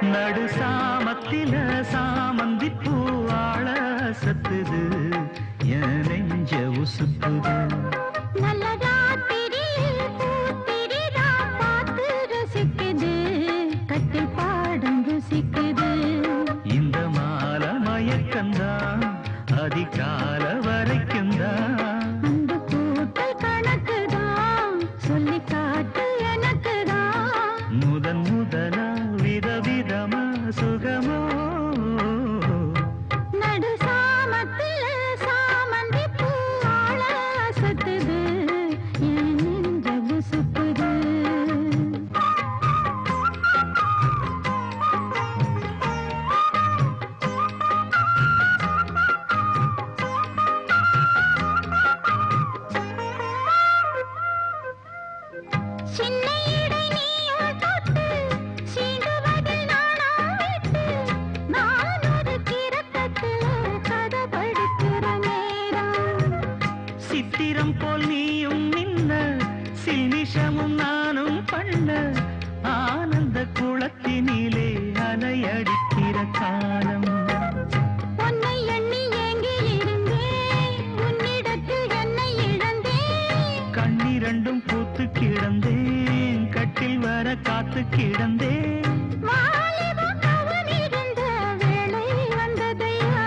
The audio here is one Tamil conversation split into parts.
நடு சாமத்தில சாமந்தி பூவாழ சத்துது என் நெஞ்ச உசுப்புது நல்ல ராத்திரியில் பூத்திரிரா பார்த்து ரசிக்குது கட்டில் பாடம் ருசிக்குது இந்த மால மயக்கந்தான் அதிகால வரைக்கும் தான் அந்த கூட்டல் கணக்குதான் சொல்லி காட்டு எனக்குதான் முதன் முதலா விதவிதமா சுகமோ நடு சாமத்தில சாமந்தி பூவாழ அசத்துது என் நெஞ்ச உசுப்புது சின்ன இடை நீயும் தொட்டு சீண்டுவதில் நாணம் விட்டு நான் ஒரு கிறக்கத்துல கதை படிக்கிற நேரம் சித்திரம் போல் நீயும் நின்ன சில்மிஷமும் நானும் பண்ண ஆனந்த குளத்தினிலே அலையடிக்கிற காலம் உன்னை எண்ணி ஏங்கி இருந்தேன் உன்னிடத்தில் என்னை இழந்தேன் கண்ணிரண்டும் பூத்து கிடந்தேன் கட்டில் வர காத்து கிடந்தேன் வாலிபம் கவனிருந்த வேளை வந்ததையா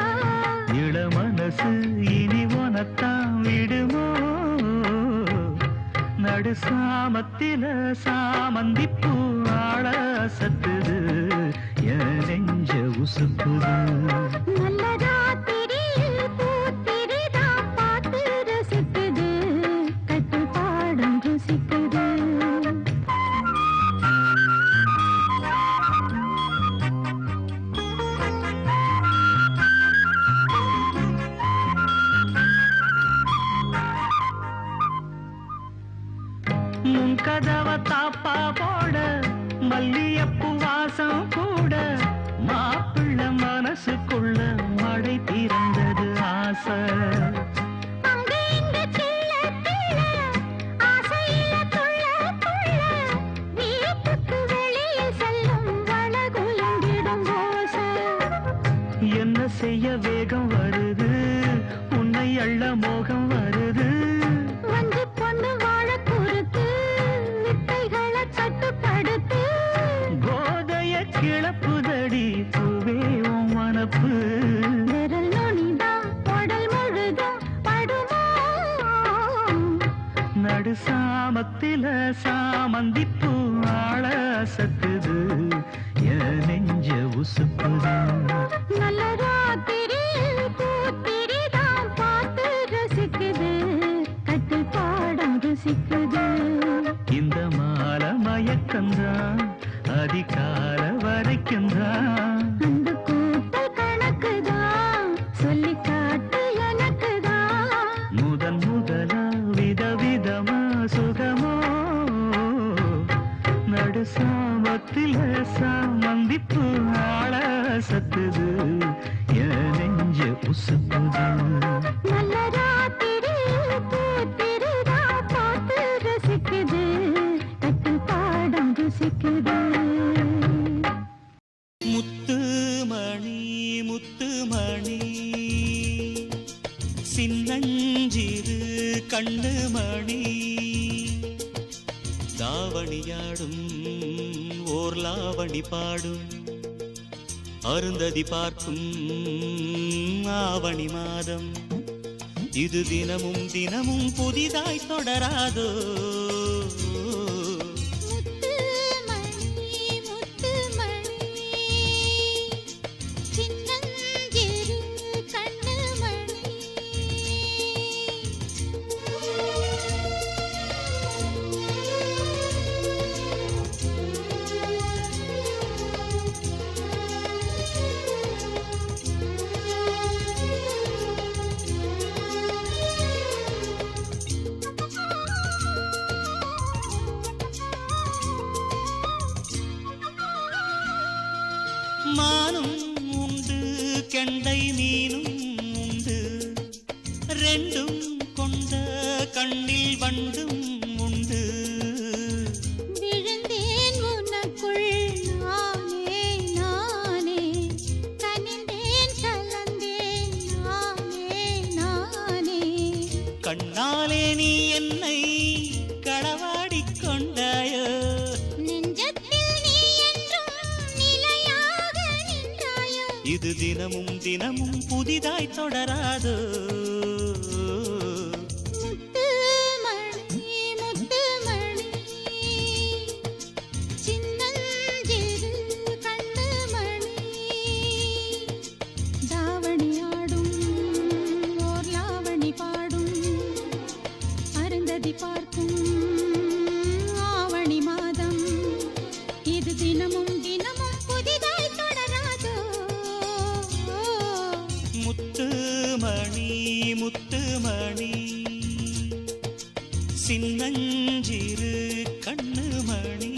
இள மனசு இனி உனத்தான் விடுமோ நடு சாமத்தில சாமந்தி பூவாழ சத்துது என் நெஞ்ச உசுப்புது நல்ல ராத்திரியில் பூத்திரிரா பார்த்து ரசிக்குது கட்டில் பாடம் ருசிக்குது முன் கதவ தாப்பா போட மல்லியப்பூ வாசம் கூட மாப்பிள்ள மனசுக்குள்ள மடை திறந்தது ஆசை அங்க இங்க கிள்ள கிள்ள ஆசையில துள்ள துள்ள வீட்டுக்கு வெளியில் செல்லும் வளகுலங்கிடும் ஓசை என்ன செய்ய வேகம் வருது உன்னை அள்ள மோகம் வருது வந்து பொண்ணு வாழ குறுத்து வித்தைகளை கட்டுப்படுத்து போதைய கிளப்புதடி பூவே உன் மனப்பு விரல் நுனிதான் உடல் முழுதும் படுமோ நடு சாமத்தில சாமந்தி பூவாழ சத்துது என் நெஞ்ச உசுப்புது நல்ல ராத்திரியில் பூத்திரிதான் பார்த்து ரசிக்குது கட்டில் பாடம் ருசிக்குது இந்த மால மயக்கந்தான் அதிகால வரைக்கும் தான் அந்த கூட்டல் கணக்குதான் சொல்லி காட்டு எனக்குதான் முதன் முதலா விதவிதமா சுகமோ நடு சாமத்தில சாமந்தி பூவாழ சத்துது என் நெஞ்ச உசுப்புது நல்ல ராத்திரியில் பூத்திரிதான் பார்த்து ரசிக்குது கட்டில் பாடம் ருசிக்குது முத்துமணி முத்துமணி சின்னஞ்சிறு கண்ணுமணி தாவணியாடும் ஓர் லாவணி பாடும் அருந்ததி பார்க்கும் ஆவணி மாதம் இது தினமும் தினமும் புதிதாய் தொடராதோ மானும் உண்டு கெண்டை மீனும் உண்டு ரெண்டும் கொண்ட கண்ணில் வண்டும் உண்டு விழுந்தேன் உனக்குள் நானே தினமும் புதிதாய் தொடராதோ முத்துமணி சின்னஞ்சிறு கண்ணுமணி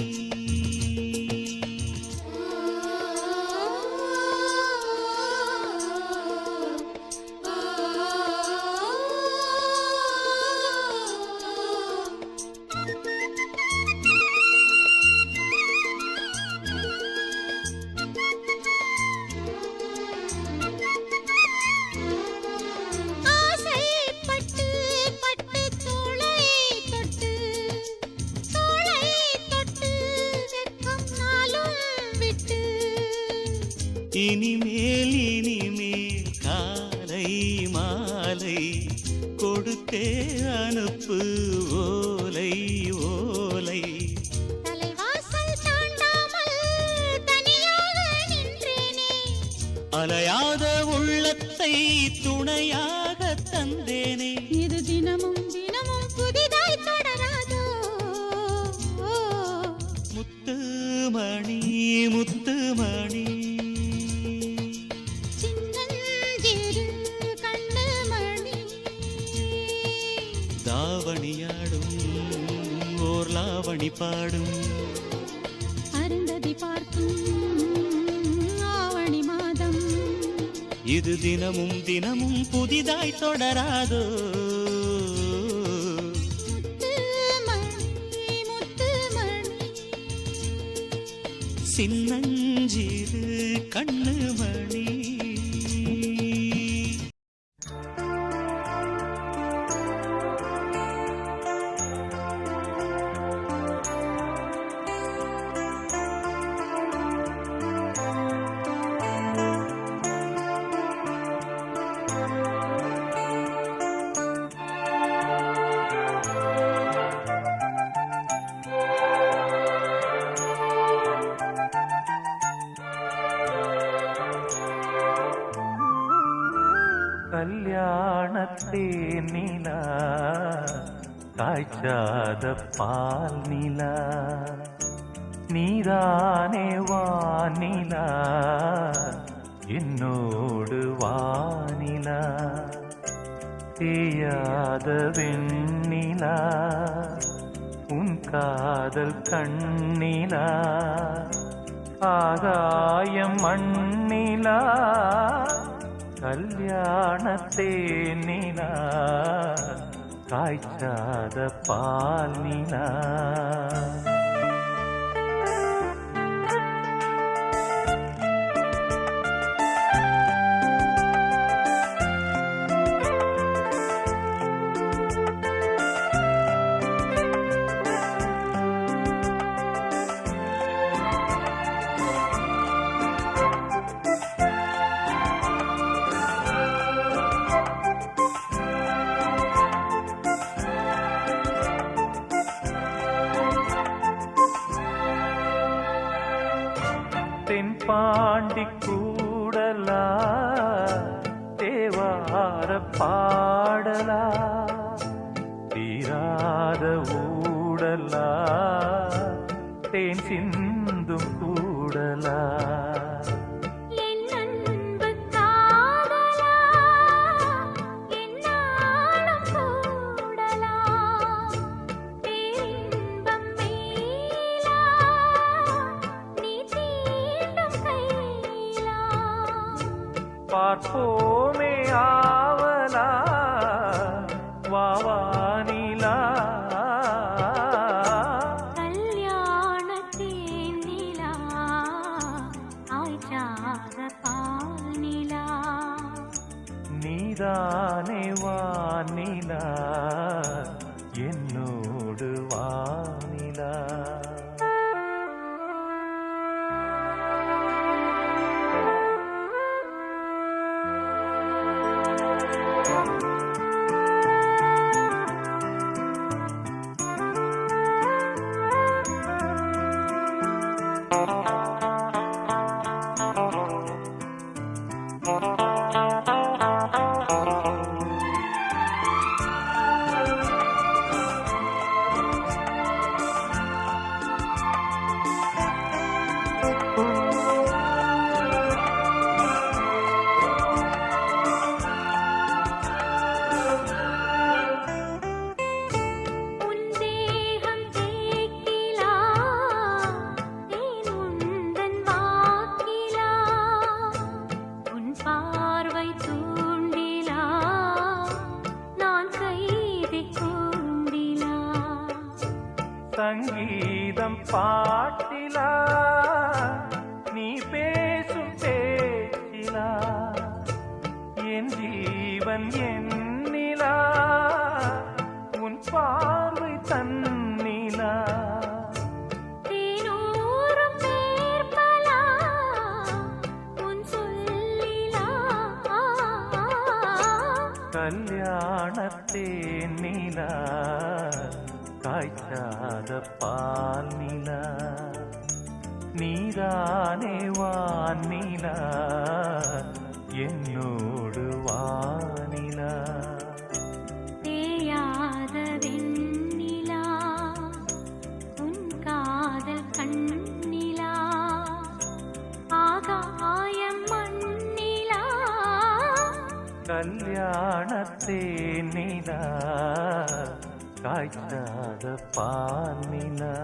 இனிமேல் காலை மாலை கொடுத்தே அனுப்பு ஓலை ஓலை தலைவாசல் தாண்டாமல் தனியாக நின்றேனே அலையாத உள்ளத்தை துணையாக தந்தேனே இது தினமும் தினமும் புதிதாய் தொடராதோ முத்துமணி முத்துமணி தாவணியாடும் ஓர் லாவணி பாடும் அருந்ததி பார்க்கும் ஆவணி மாதம் இது தினமும் தினமும் புதிதாய் தொடராதோ முத்துமணி முத்துமணி சின்னஞ்சிறு கண்ணுமணி கல்யாணத்தே நிலா காய்ச்சாத பால் நிலா நீதானே வானிலா என்னோடு வானிலா தேயாத வெண்ணிலா உன் காதல் கண்ணிலா ஆகாயம் மண்ணிலா கல்யாணத்தே நிலா காய்ச்சாத பால் நிலா தென்பாண்டி கூடலா தேவார பாடலா தீராத ஊடலா தேன் சிந்தும் கூடலா பார்ப்போமே ஆவலா வாவானிலா கல்யாணத்தேன் நிலா ஆய்ச்சாத பால் நிலா நீதானே வானிலா என்னோடு வானிலா சங்கீதம் பாட்டிலா நீ பேசும் பேச்சிலா என் ஜீவன் என்னிலா உன் பார்வை தன்னிலா தேனூரும் பேர்பலா உன் சொல்லிலா கல்யாணத்தேன் நிலா காய்ச்சாத பால் நிலா நீதானே வானிலா என்னோடு வானிலா தேயாத வெண்ணிலா உன் காதல் கண்ணிலா ஆகாயம் மண்ணிலா கல்யாணத்தேன் நிலா காய்ச்சாத பால் நிலா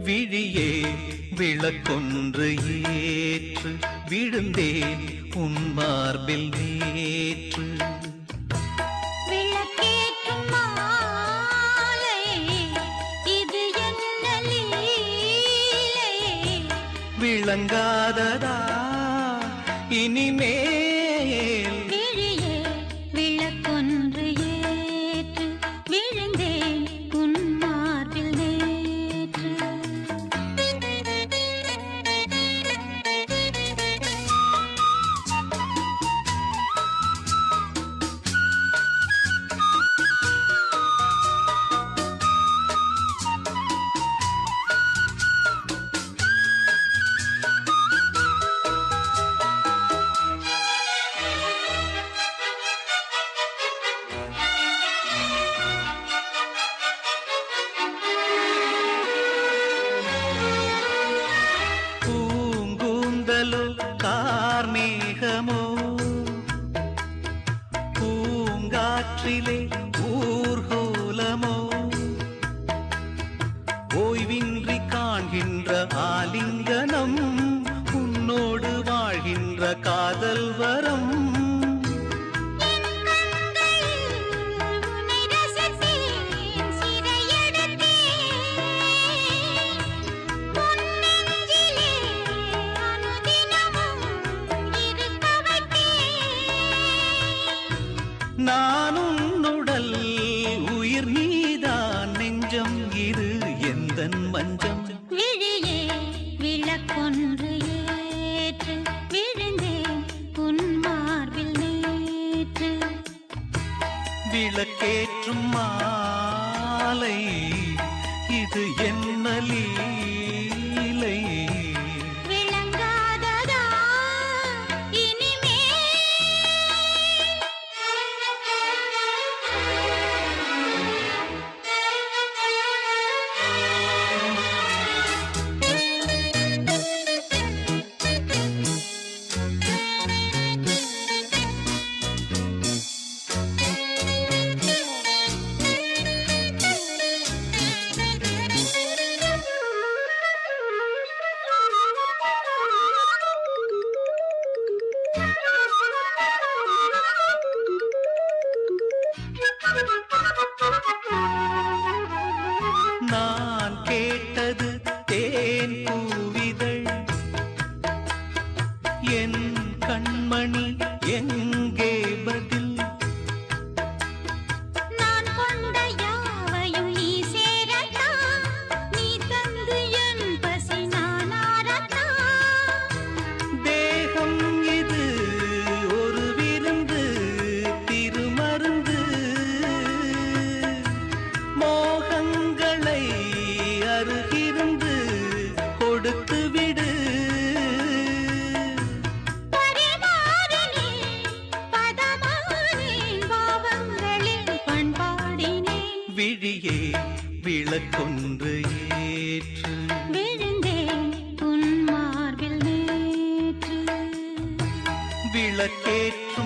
விழியே விளக்கொன்று ஏற்று விழுந்தேன் உன் மார்பில் நேற்று விளக்கேற்றும் மாலை இது என்ன லீலை விளங்காததா இனிமேல் விழியே விளக்கொன்று ஏற்று விழுந்தேன் உன் மார்பில் நேற்று பூங்கூந்தலோ கார்மேகமோ பூங்காற்றிலே ஊர்கோலமோ ஓய்வின்றி காண்கின்ற ஆலிங்கனம் உன்னோடு வாழ்கின்ற காதல் வரம் உன்னை ரசித்தேன் சிறையெடுத்தேன் உன் நெஞ்சிலே அனுதினமும் இருக்க வைத்தேன் நான் உன்னுடல் உயிர் நீதான் நெஞ்சம் இது எந்தன் மஞ்சம் விழியே விளக்கொன்று ஏற்று விழுந்தேன் உன் மார்பில் நேற்று விளக்கேற்றும் மாலை இது என்ன லீலை விளங்காததா நான் கேட்டது தேன் பூவிதழ் என் கண்மணி எங்கே பதில் நான் கொண்ட யாவையும் நீ சேரத்தான் நீ தந்து என் பசி நான் ஆரத்தான் தேகம் இது ஒரு விருந்து திருமருந்து மோகங்களை அருகிருந்து கொடுத்து விடு பரிமாறினேன் பதமானேன் பாவங்களில் பண்பாடினேன் விழியே விளக்கொன்று ஏற்று விழுந்தேன் உன் மார்பில் நேற்று விளக்கேற்றும்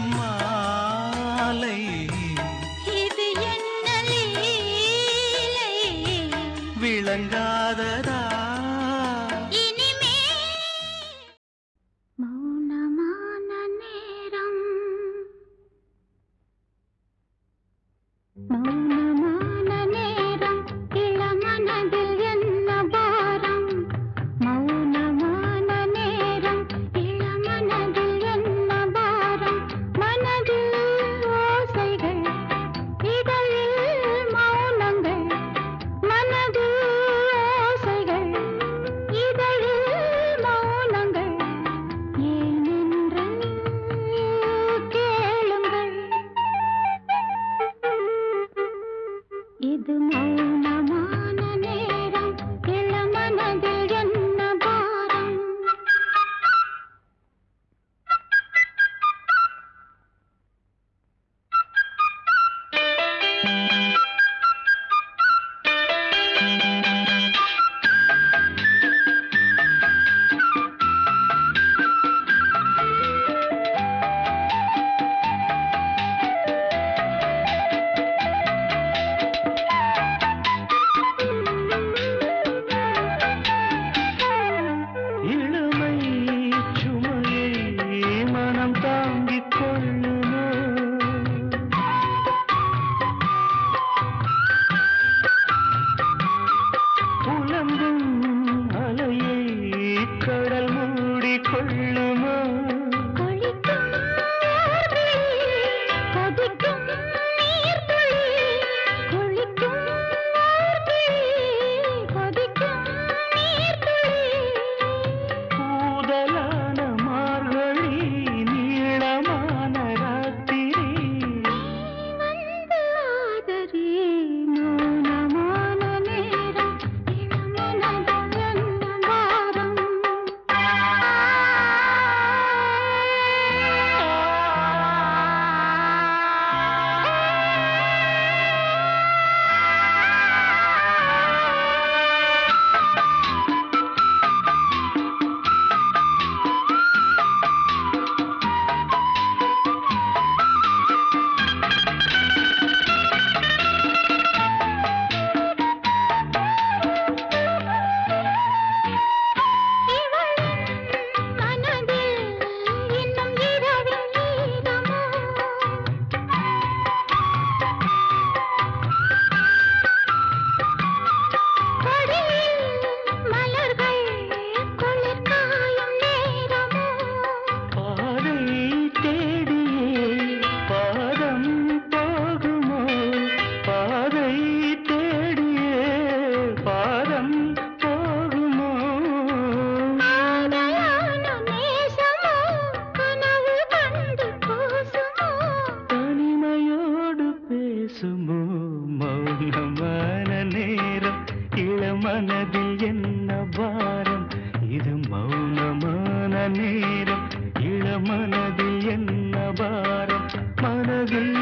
நேரம் இளமனதில் என்ன பாரம் மனதில்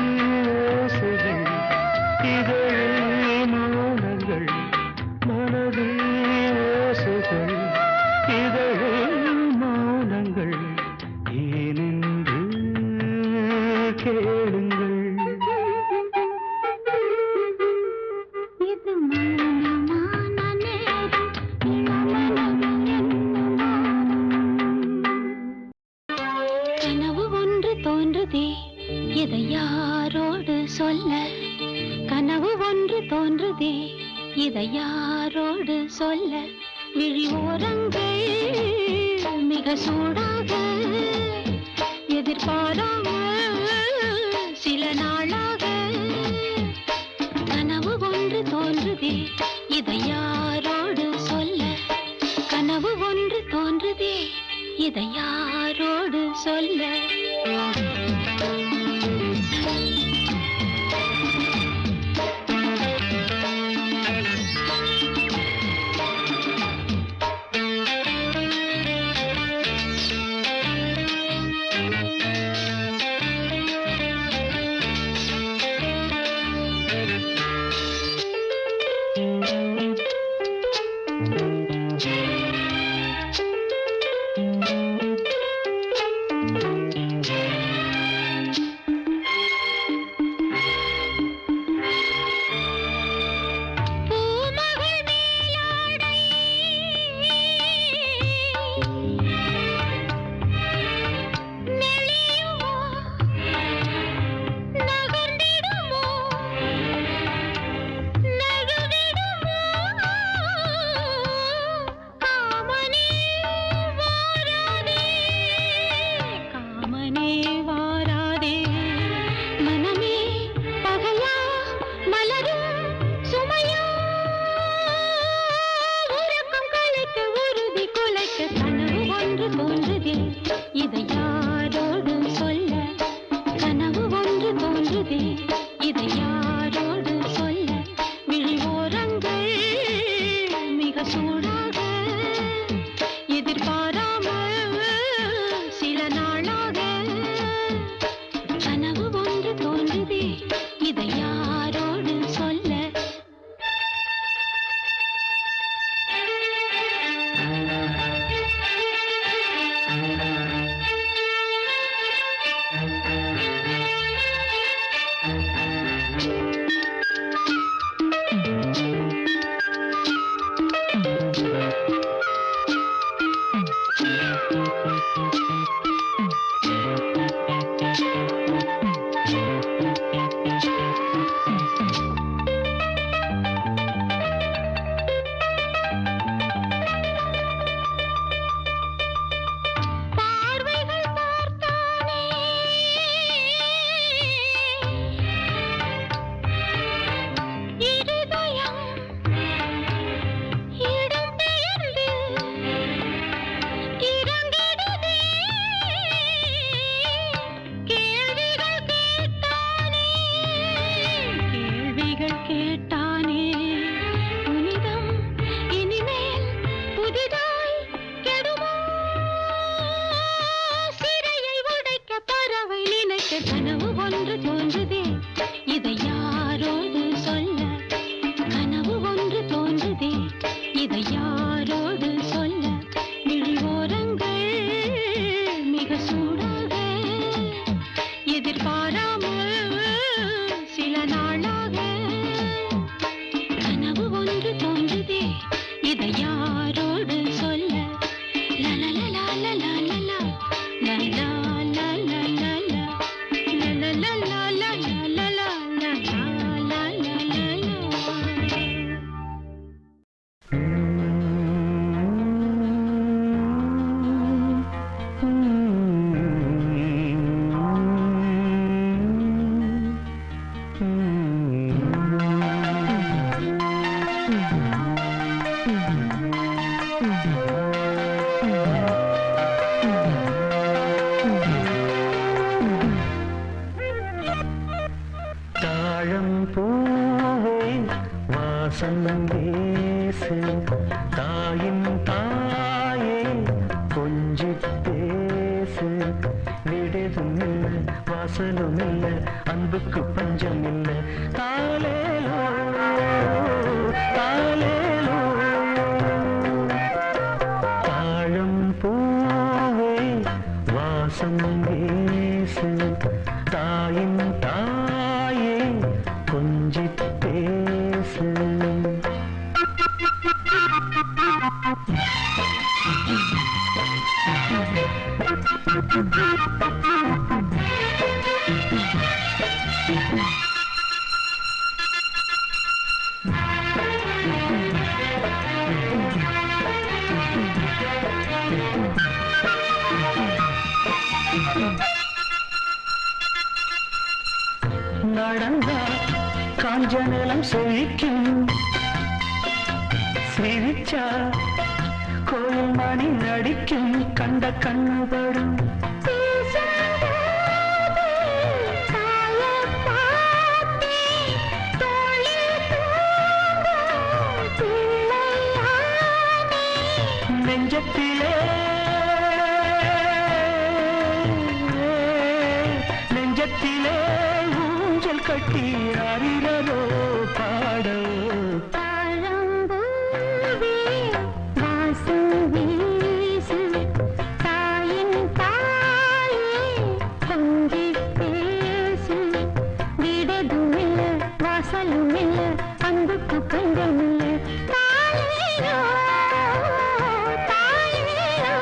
ஓசைகள் இதழில் மௌனங்கள் மனதில் ஓசைகள் இதழில் மௌனங்கள் ஏனென்று கேளுங்கள். இது மௌனமான நேரம் இளமனதில் என்ன கனவு ஒன்று தோன்றுதே இதை யாரோடு சொல்ல கனவு ஒன்று தோன்றுதே இதை யாரோடு சொல்ல விழி ஓரங்கள் மிக சூடாக எதிர்பாராமல் சில நாளாக கனவு ஒன்று தோன்றுதே இதை யாரோடு சொல்ல கனவு ஒன்று தோன்றுதே இதை யாரோடு சொல்ல இதை யாரோடு சொல்ல கனவு ஒன்று தோன்றுதே இதை யாரோடு சொல்ல விழி ஓரங்கள் மிக சூடாக எதிர்பாராமல் சில நாளாக கனவு ஒன்று தோன்றுதே இதை யாரோடு சொல்ல கனவு ஒன்று தோன்றுதே இதை யாரோடு சொல்ல கனவு ஒன்று தோன்றுதே இதை யாரோடு சொல்ல விழி ஓரங்கள் மிக சூடாக எதிர்பாராமல் சில நாளாக கனவு ஒன்று தோன்றுதே இதை யாரோடு சொல்ல லலலலா லலலலா லலலா சந்தேசு தாயின் தாயே கொஞ்சித்தே வாசலும் இல்ல அன்புக்கு பஞ்சம் இல்ல தாலேலோ தாலேலோ தாழம் பூவே வாசம் வீசு தாயின் தாயே கொஞ்சி பேசு நடந்தா காஞ்ச நிலம் செழிக்கும் சிரிச்சா கோயில் மணி நடிக்கும் கண்ட கண்ணுபடும் நெஞ்சத்திலே நெஞ்சத்திலே ஊஞ்சல் கட்டி அறிகிறோ பாடோ அன்புக்கு பஞ்சமில்ல தாலேலோ தாலேலோ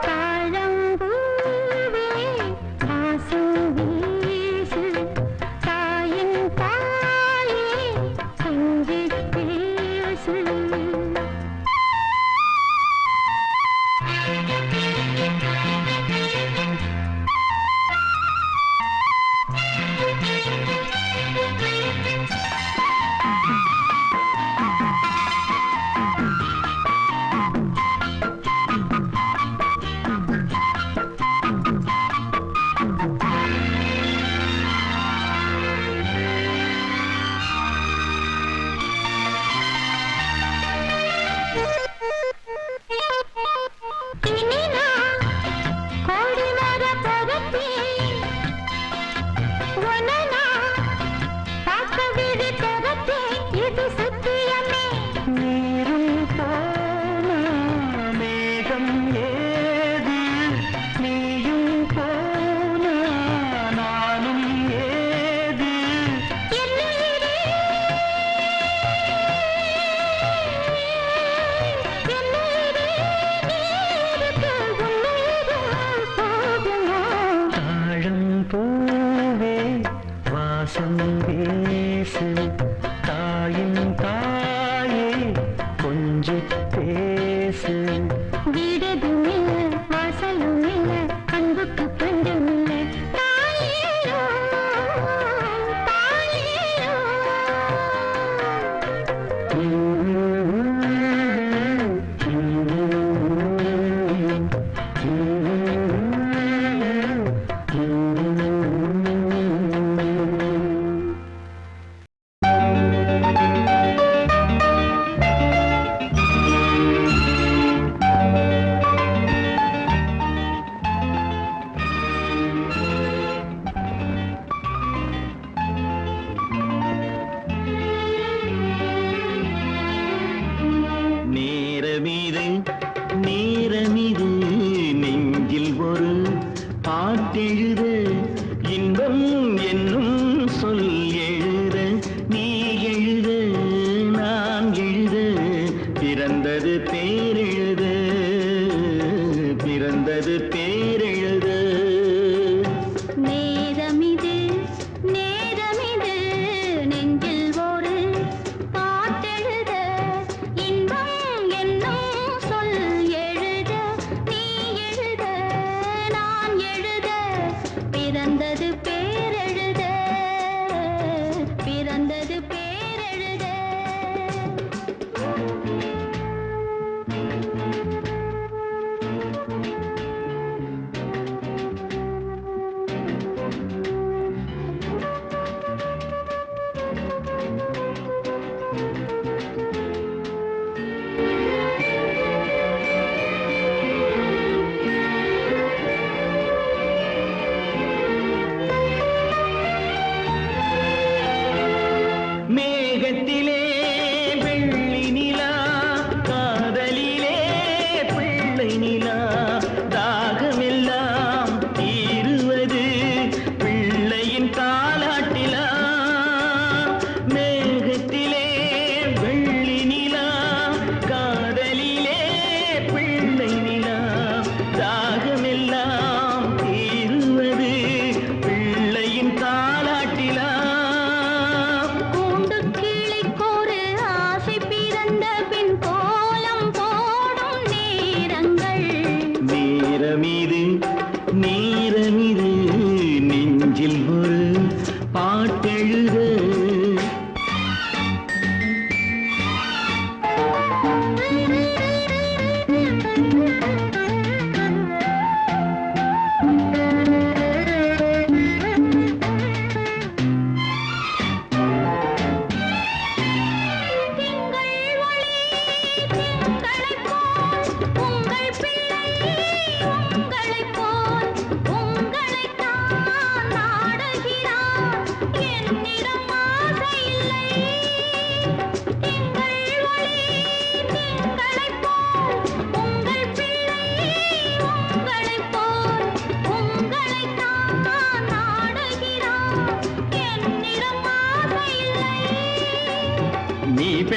தாழம்பூவே வாசம் வீசு தாயின் தாயே கொஞ்சி பேசு வாசம் வீசு தாயின் தாயே கொஞ்சி பேசு வீடதும் இல்ல வாசலும் இல்ல அன்புக்கு பஞ்சம் இல்ல தாலேலோ தாலேலோ நேரமிது நெஞ்சில் ஒரு பாட்டெழுத இன்பம் என்னும் சொல் எழுத நீ எழுத நான் எழுத பிறந்தது பேரெழுத பிறந்தது பேரெழுத நேரமிது நேரமிது நெஞ்சில் ஒரு பாட்டெழுத இன்பம் என்னும் சொல் எழுத நீ எழுத நான் எழுத பிறந்தது பேரெழுத பிறந்தது பேரெழுத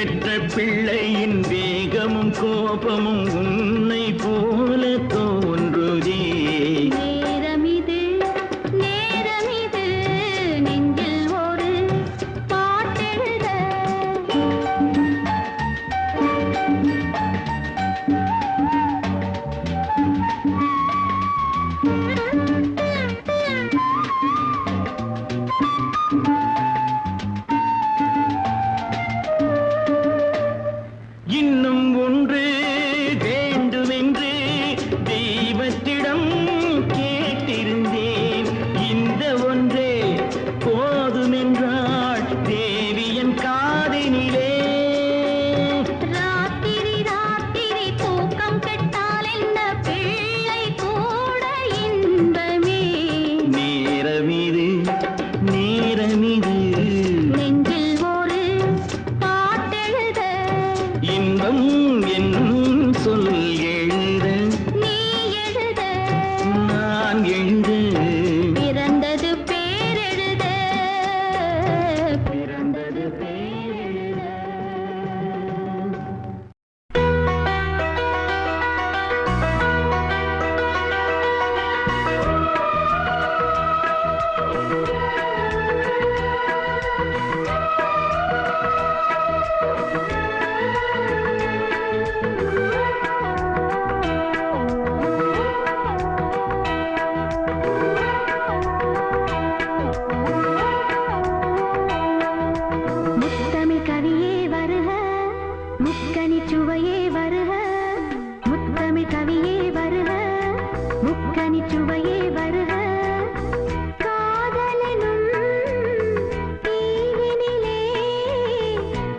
பெற்ற பிள்ளையின் வேகமும் கோபமும் உன்னை போல தோன்றுதே. நேரமிது நேரமிது நெஞ்சில் ஒரு பாட்டெழுத. இன்னும் ஒன்று வேண்டுமென்று தெய்வத்திடம் கேட்டிருந்தேன். இந்த ஒன்றே போதுமென்றாள் தேவியன் காதினிலே. ராத்திரி ராத்திரி தூக்கம் கெட்டால் என்ன பிள்ளை கூட இன்பமே. நேரமிது நேரமிது நெஞ்சில் ஒரு பாட்டெழுத. இன்பம் என்னும் சொல் எழுத நீ எழுத நான் எழுத பிறந்தது பேரெழுத. பிறந்தது பேரெழுத. முத்தமிழ் கவியே வருக, முக்கனி சுவையே வருக. முத்தமிழ் கவியே வருக, முக்கனி சுவையே வருக. காதலனும் தீவினிலே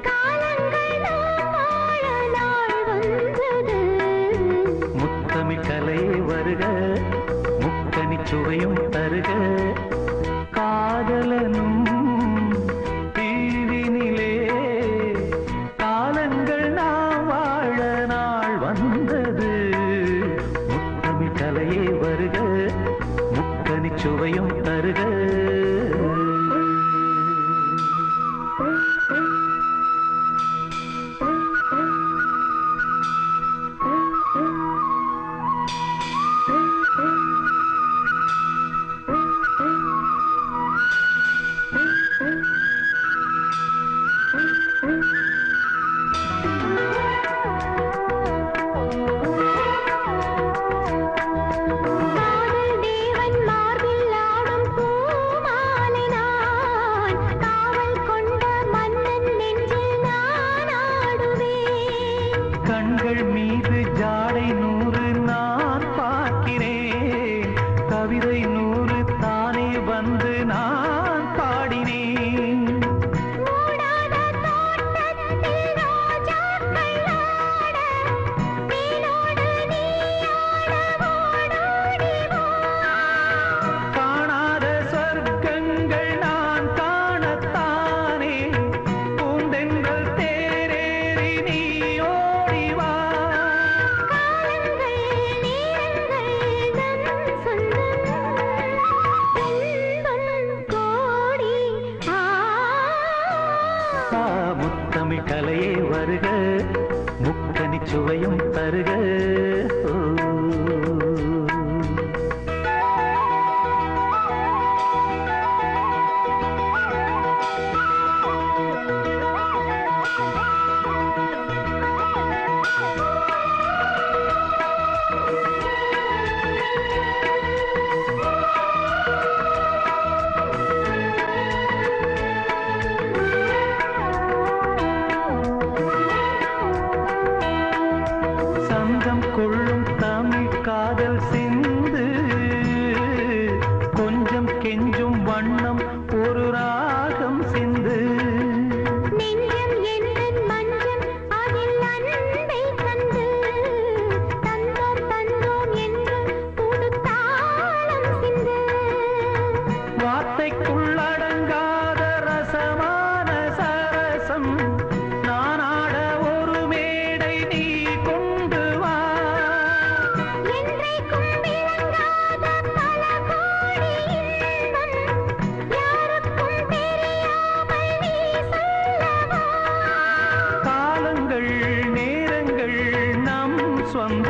காலங்கள் நாம் வாழ நாள் வந்தது. முத்தமிழ் கலையே வருக, முக்கனி சுவையும் தருக. காதலனும் தீவினிலே காலங்கள் நாம் வாழ நாள் வந்தது. முத்தமிழ் கலையே வருக,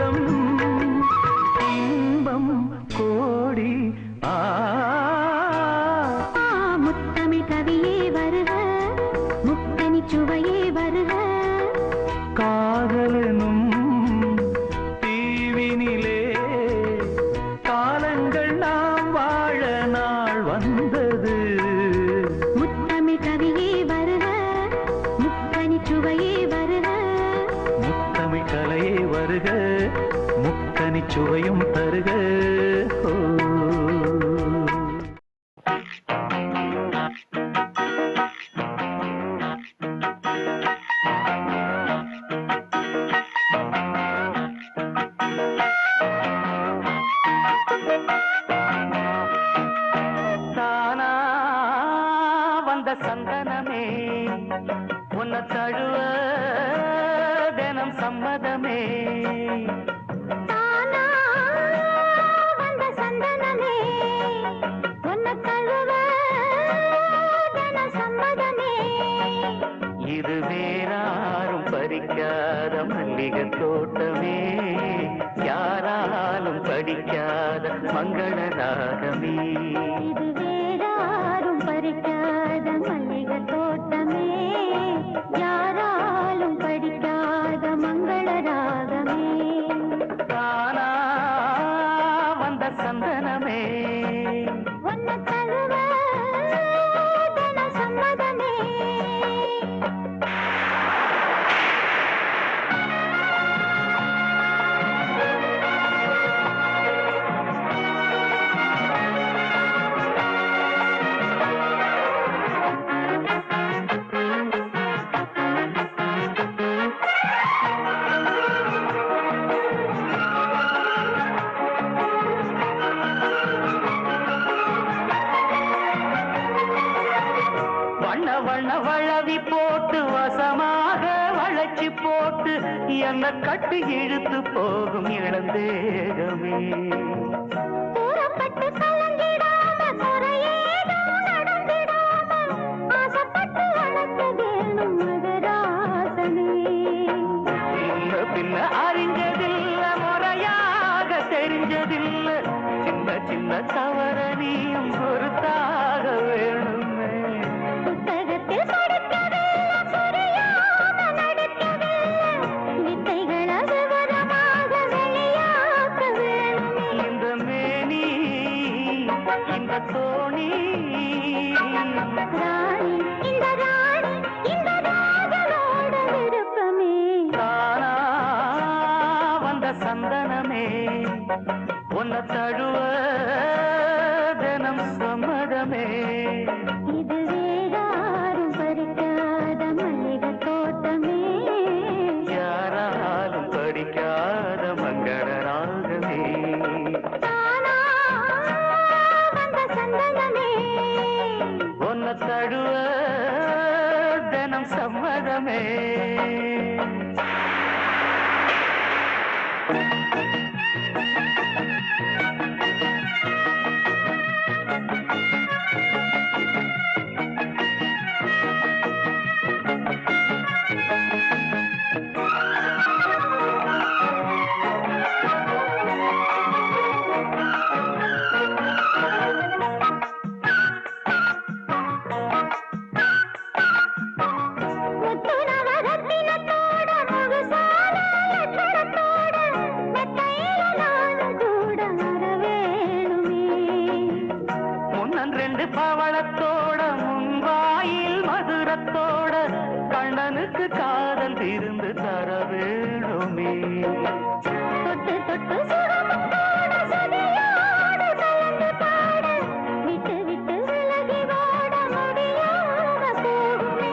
நேரம் இன்பம் கோடி முத்தமிழ் கவியே வருக முத்தனி சுவையே வருக காதலனும் தீவினிலே காலங்கள் நாம் வாழ நாள் வந்தது முத்தமிழ் கவியே வருக முத்தனி சுவையே வருக முத்தமிழ் கலையே வருக முத்தனி சுவையும் தருக சந்தனமே உன்னை தழுவ தினம் சம்மதமே வந்த சந்தனமே உன்னை தழுவ தினம் சம்மதமே இது வேறாரும் பறிக்காத மல்லிகை தோட்டமே யாராலும் படிக்காத மங்கள ராகமே இது வேறாரும் பறிக்காத மல்லிகை தோட்டமே யாராலும் படிக்காத மங்கள ராகமே தானா வந்த சந்தனமே உன்னை தழுவ தினம் சம்மதமே வண்ண வளவி போட்டு வசமாக வளைச்சி போட்டு என்ன கட்டி இழுத்து போகும் இளந்தேகமே கூறப்பட்டு கலங்கிடாம குறையேதும் நடந்திடாம ஆசைப்பட்டு வளர்க்க வேணும் மகராசனே முன்ன பின்ன அறிஞ்சதில்ல முறையாக தெரிஞ்சதில்ல சின்ன சின்ன தவற நீயும் பொறுத்தாக வேணுமே புத்தகத்தில் படிக்கவில்லை புரியாம நடிக்கவில்லை வித்தைகளை விவரமாக வெளியாக்க வேணுமே இந்த மேனி இந்த தோணி ராணி இந்த ராணி இந்த ராஜனோட விருப்பமே தானா வந்த சந்தனமே உன்னை தழுவ தினம் சம்மதமே இது வேறாரும் பறிக்காத மல்லிகை தோட்டமே யாராலும் படிக்காத மங்கள ராகமே தானா வந்த சந்தனமே உன்னை தழுவ தினம் சம்மதமே முத்துநவரத்தினத்தோட முழுசான லட்சணத்தோட மெத்தையில நானும் கூட வரவேணுமே முன்னன் ரெண்டு பவளத்தோட முன்வாயில் மதுரத்தோட கண்ணனுக்கு காதல் திருந்து தர வேணுமே தொட்டு தொட்டு சுகமத்தோட சதியோடு கலந்து பாட விட்டு விட்டு விலகி ஓட முடியாம போகுமே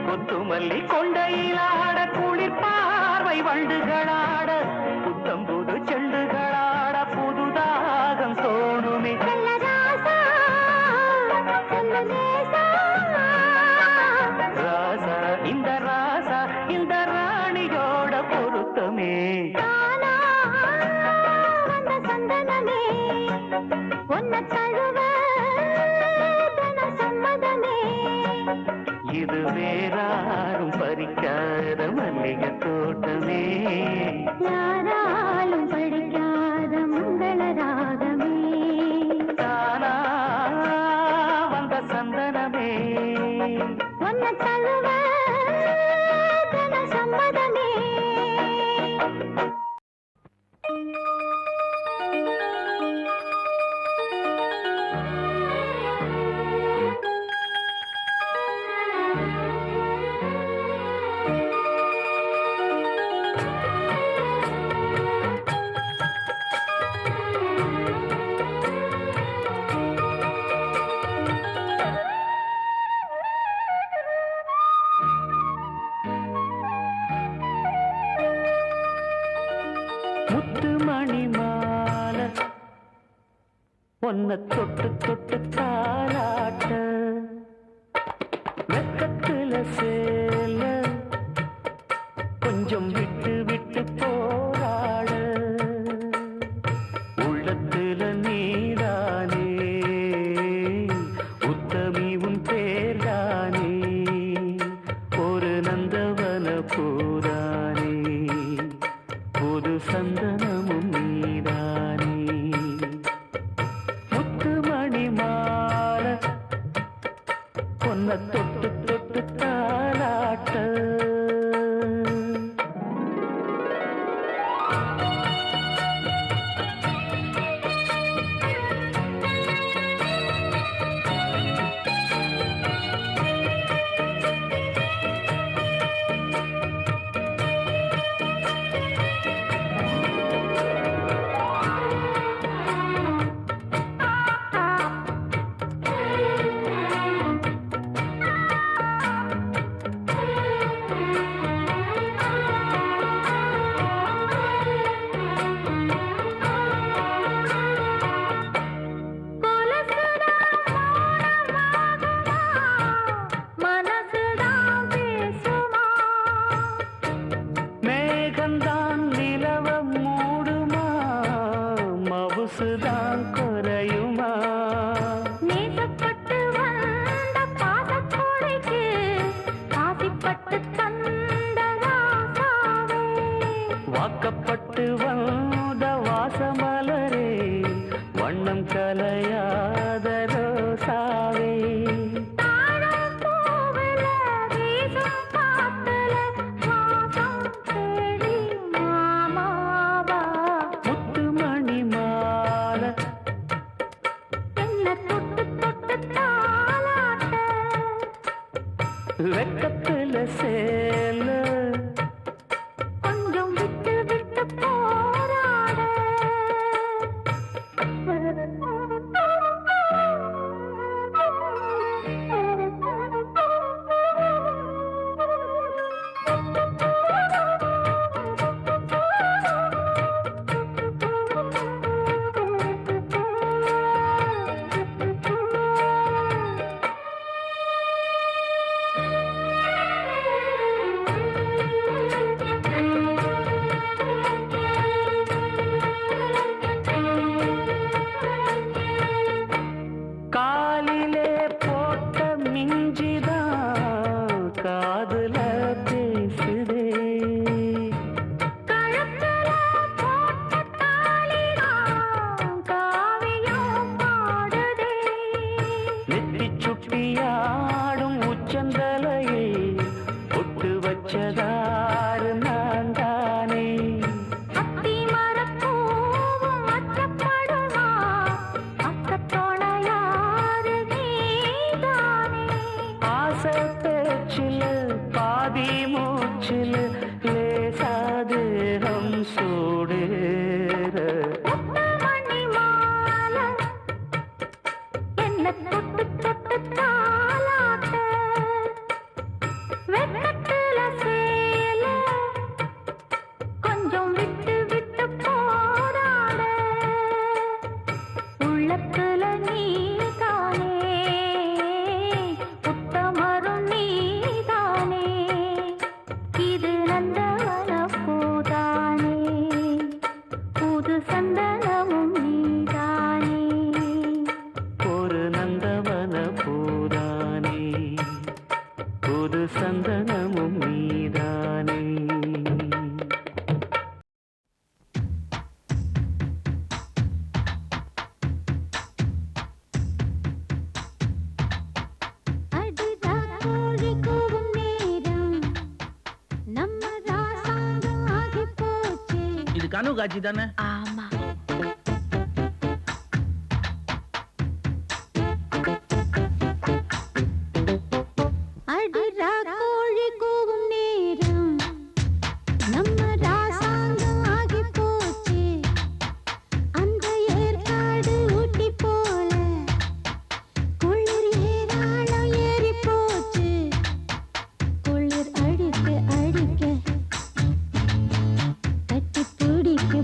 கொத்துமல்லி கொண்டையிலாட குளிர் பார்வை வண்டுகளாட புத்தம்புது செண்டுகளாட புதுதாகம் தோணுமே செல்லராசா முத்து மணி மாலை ஒன்ன தொட்டு தொட்டு தாலாட்ட வெக்கத்துல சேல கொஞ்சம் விட்டு விட்டு போராட உள்ளத்துல நீதானே உத்தமி உன் பேர்தானே ஒரு நந்தவன பூதானே புது சந்தனமும் நீதானே முத்து மணி மாலை பொன்ன தொட்டு தொட்டு தாலாட்ட மேகந்தான் நிலவ மூடுமா மவுசுதான் குறையுமா நேசப்பட்டு வந்த பாசக்கோடைக்கு ஆசைப்பட்டு தந்த ராசாவே வாக்கப்பட்டு வந்த வாசமலரே வண்ணம் கலையாத ரோசாவே தாழம் பூவில வீசும் காத்துல வாசம் தேடி மாமாவா முத்து மணி மாலை என்ன தொட்டு தொட்டு தாலாட்ட வெக்கத்துல சேல கொஞ்சம் விட்டு விட்டு போராட காலிலே போட்ட மிஞ்சிதான் காதுல பேசுதே கழுத்துல போட்ட தாலிதான் காவியம் பாடுதே நெத்தி சுட்டியாடும் உச்சந்தலையை ஒட்டு வச்சதாறு நான் தானே அத்தி மரப்பூவும் அச்சப்படுமா அக்கத்தோட யாரு நீதானே ஆசை பேச்சில் பாதி மூச்சில் லேசாதேகம் சூடேற முத்து மணி மாலை என்ன தொட்டு தொட்டு தாலாட்ட வெக்கத்துல சேல கொஞ்சம் விட்டு விட்டு போராட உள்ளத்துல நீதானே உத்தமரும் நீதானே இது நந்தவன பூதானே புது சந்தனமும் நீதானே ஒரு நந்தவன பூதானே புது சந்தனமும் நீதானே அடிதா கோழி கூவும் நேரம் நம்ம ராசாங்கம் ஆகி போச்சு இது கனவு காட்சி தானே? ஆமா அடிதா கோழி கூவும் நேரம் நம்ம ராசாங்கம் ஆகி போச்சு அந்த ஏற்காடு ஊட்டி போல குளிர் ஏராளம் ஏறி போச்சு குளிர் அடிக்க அடிக்க கட்டி பிடிக்க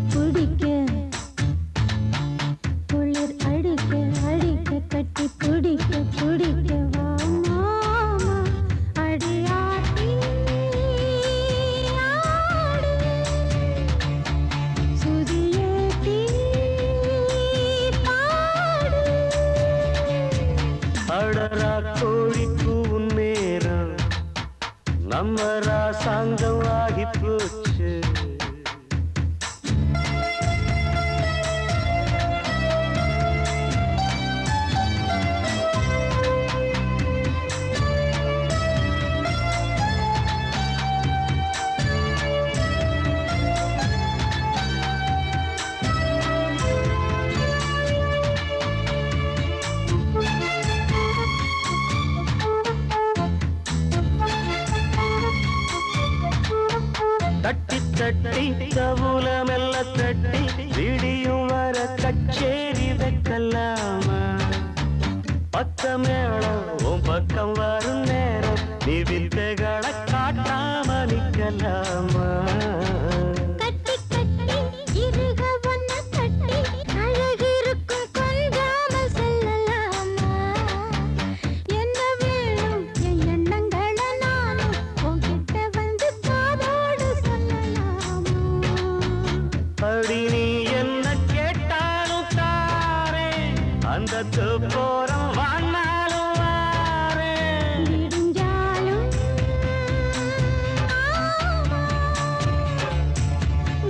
அந்த தோப்போரம் வாழ்நாளும் வாரேன். விடிஞ்சாலும்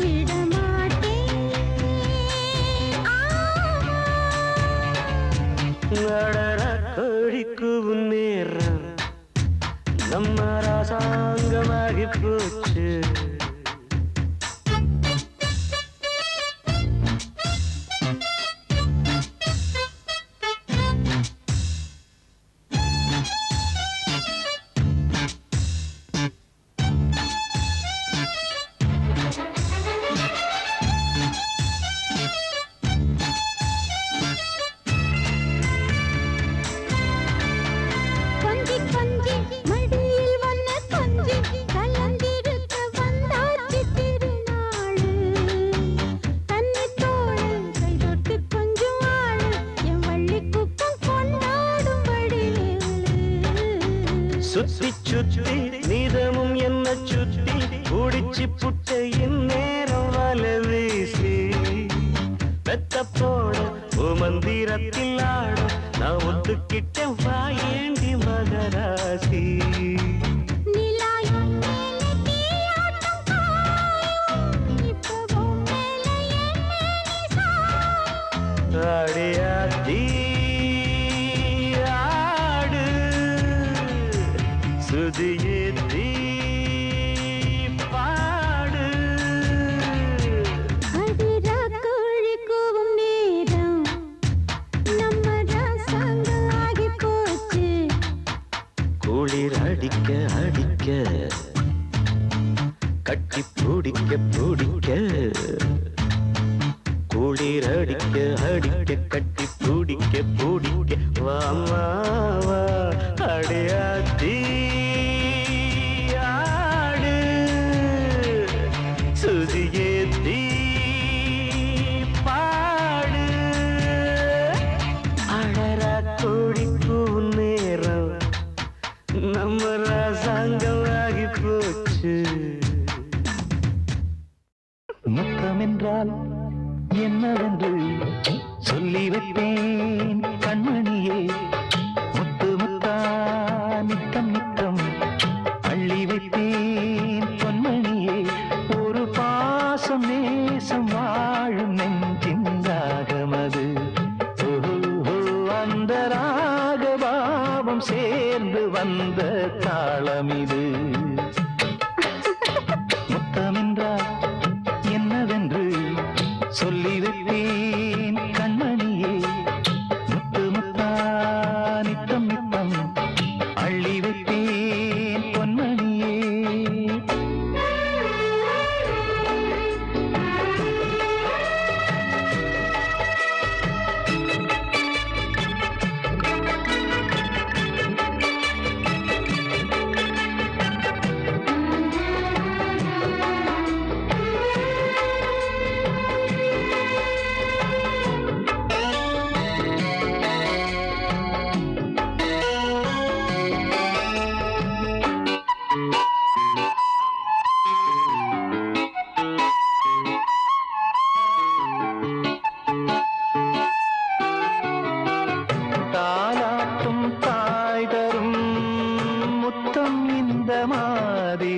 விடமாட்டேன். அடர கோழிக்கூவும் நேரம் நம்ம ராசாங்கமாகி போச்சு. கொஞ்சி கொஞ்சி மடியில் வந்த கொஞ்சி கலந்திருக்க வந்தாச்சு திருநாளு. தன்னை தோளு கை தொட்டு கொஞ்சம் ஆளு என் வள்ளி குப்பம் கொண்டாடும்படி சுத்தி சுத்தி நீதமும் என்ன சுத்தி குடிச்சு புட்டையின் நேரம் வல வீசி வெத்த போட மந்திரத்தில் ஆட நான் ஒத்துக்கிட்ட வாயேண்டி மகராசி. நிலாயும் மேலே தீயாட்டம் காயும் இப்பவும் மேலே என்னே சாயும். ஆடியாடி ஆடு சுதியேத்தி பாடு. அடிரா கோழி கூவும் நேரம் நம்ம ராசாங்கம் ஆகி போச்சு. குளிர் அடிக்க அடிக்க கட்டி பிடிக்க பிடிக்க குளிர் அடிக்க அடிக்க கட்டி பிடிக்க பிடிக்க வாமா வா அடையாத்தி ஆடு சுதியேத்தி பாடு. அழறா கோழிக்கூ நேரம் நம்ம ராசாங்கமாகி போச்சு. முத்தம் என்றால் என்னவென்று சொல்லி வைப்பேன் கண்மணியே. முத்து முத்தா நித்தம் நித்தம் அள்ளி வைப்பேன் பொன்மணியே. ஒரு பாசம் நேசம் வாழும் நெஞ்சின் ராகமது. ஓஹோ அந்த ராகபாவம் சேர்ந்து வந்த தாளமிது. முத்தமென்றால் என்னவென்று சொல்லி வைப்பேன் கண்மணியே. முத்து முத்தா நித்தம் நித்தம் அள்ளி வைப்பேன் பொன்மணியே. தாலாட்டும் தாய் தரும் முத்தம் இந்த மாதிரி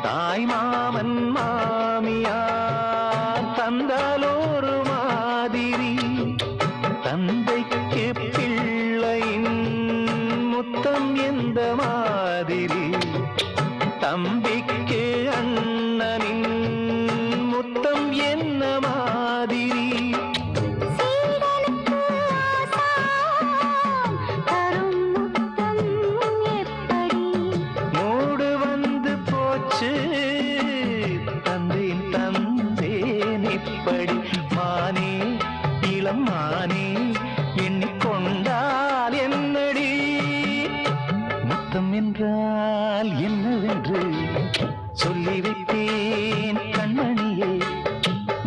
தாய் மாமன் மாமியார் தந்தாலோரு மாதிரி. தந்தைக்கு பிள்ளையின் முத்தம் எந்த மாதிரி தம்பிக்கு அண்ணனின் முத்தம் என்ன மாதிரி. சீடனுக்கு ஆசான் தரும் முத்தம் எப்படி. மூடு வந்து போச்சு தந்தேன் தந்தேன் இப்படி. மானே இளம் மானே எண்ணிக்கொண்டால் என்னடி. முத்தம் என்றால் என்னவென்று சொல்லி வைத்தேன் கண்மணியே.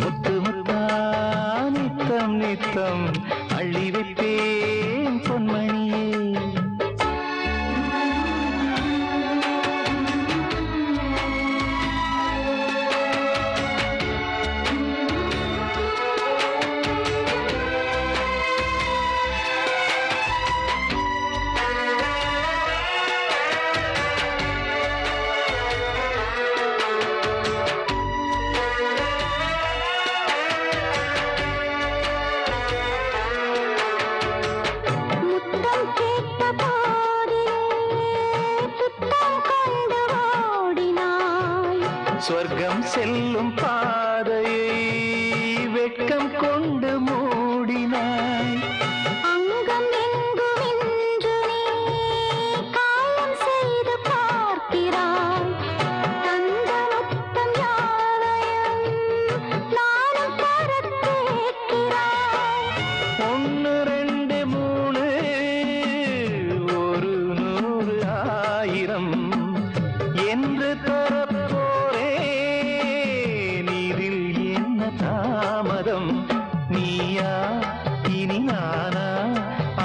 முத்து முத்தா நித்தம் நித்தம் அள்ளி வைப்பேன் பொன்மணியே. தாமதம் நீயா இனி நானா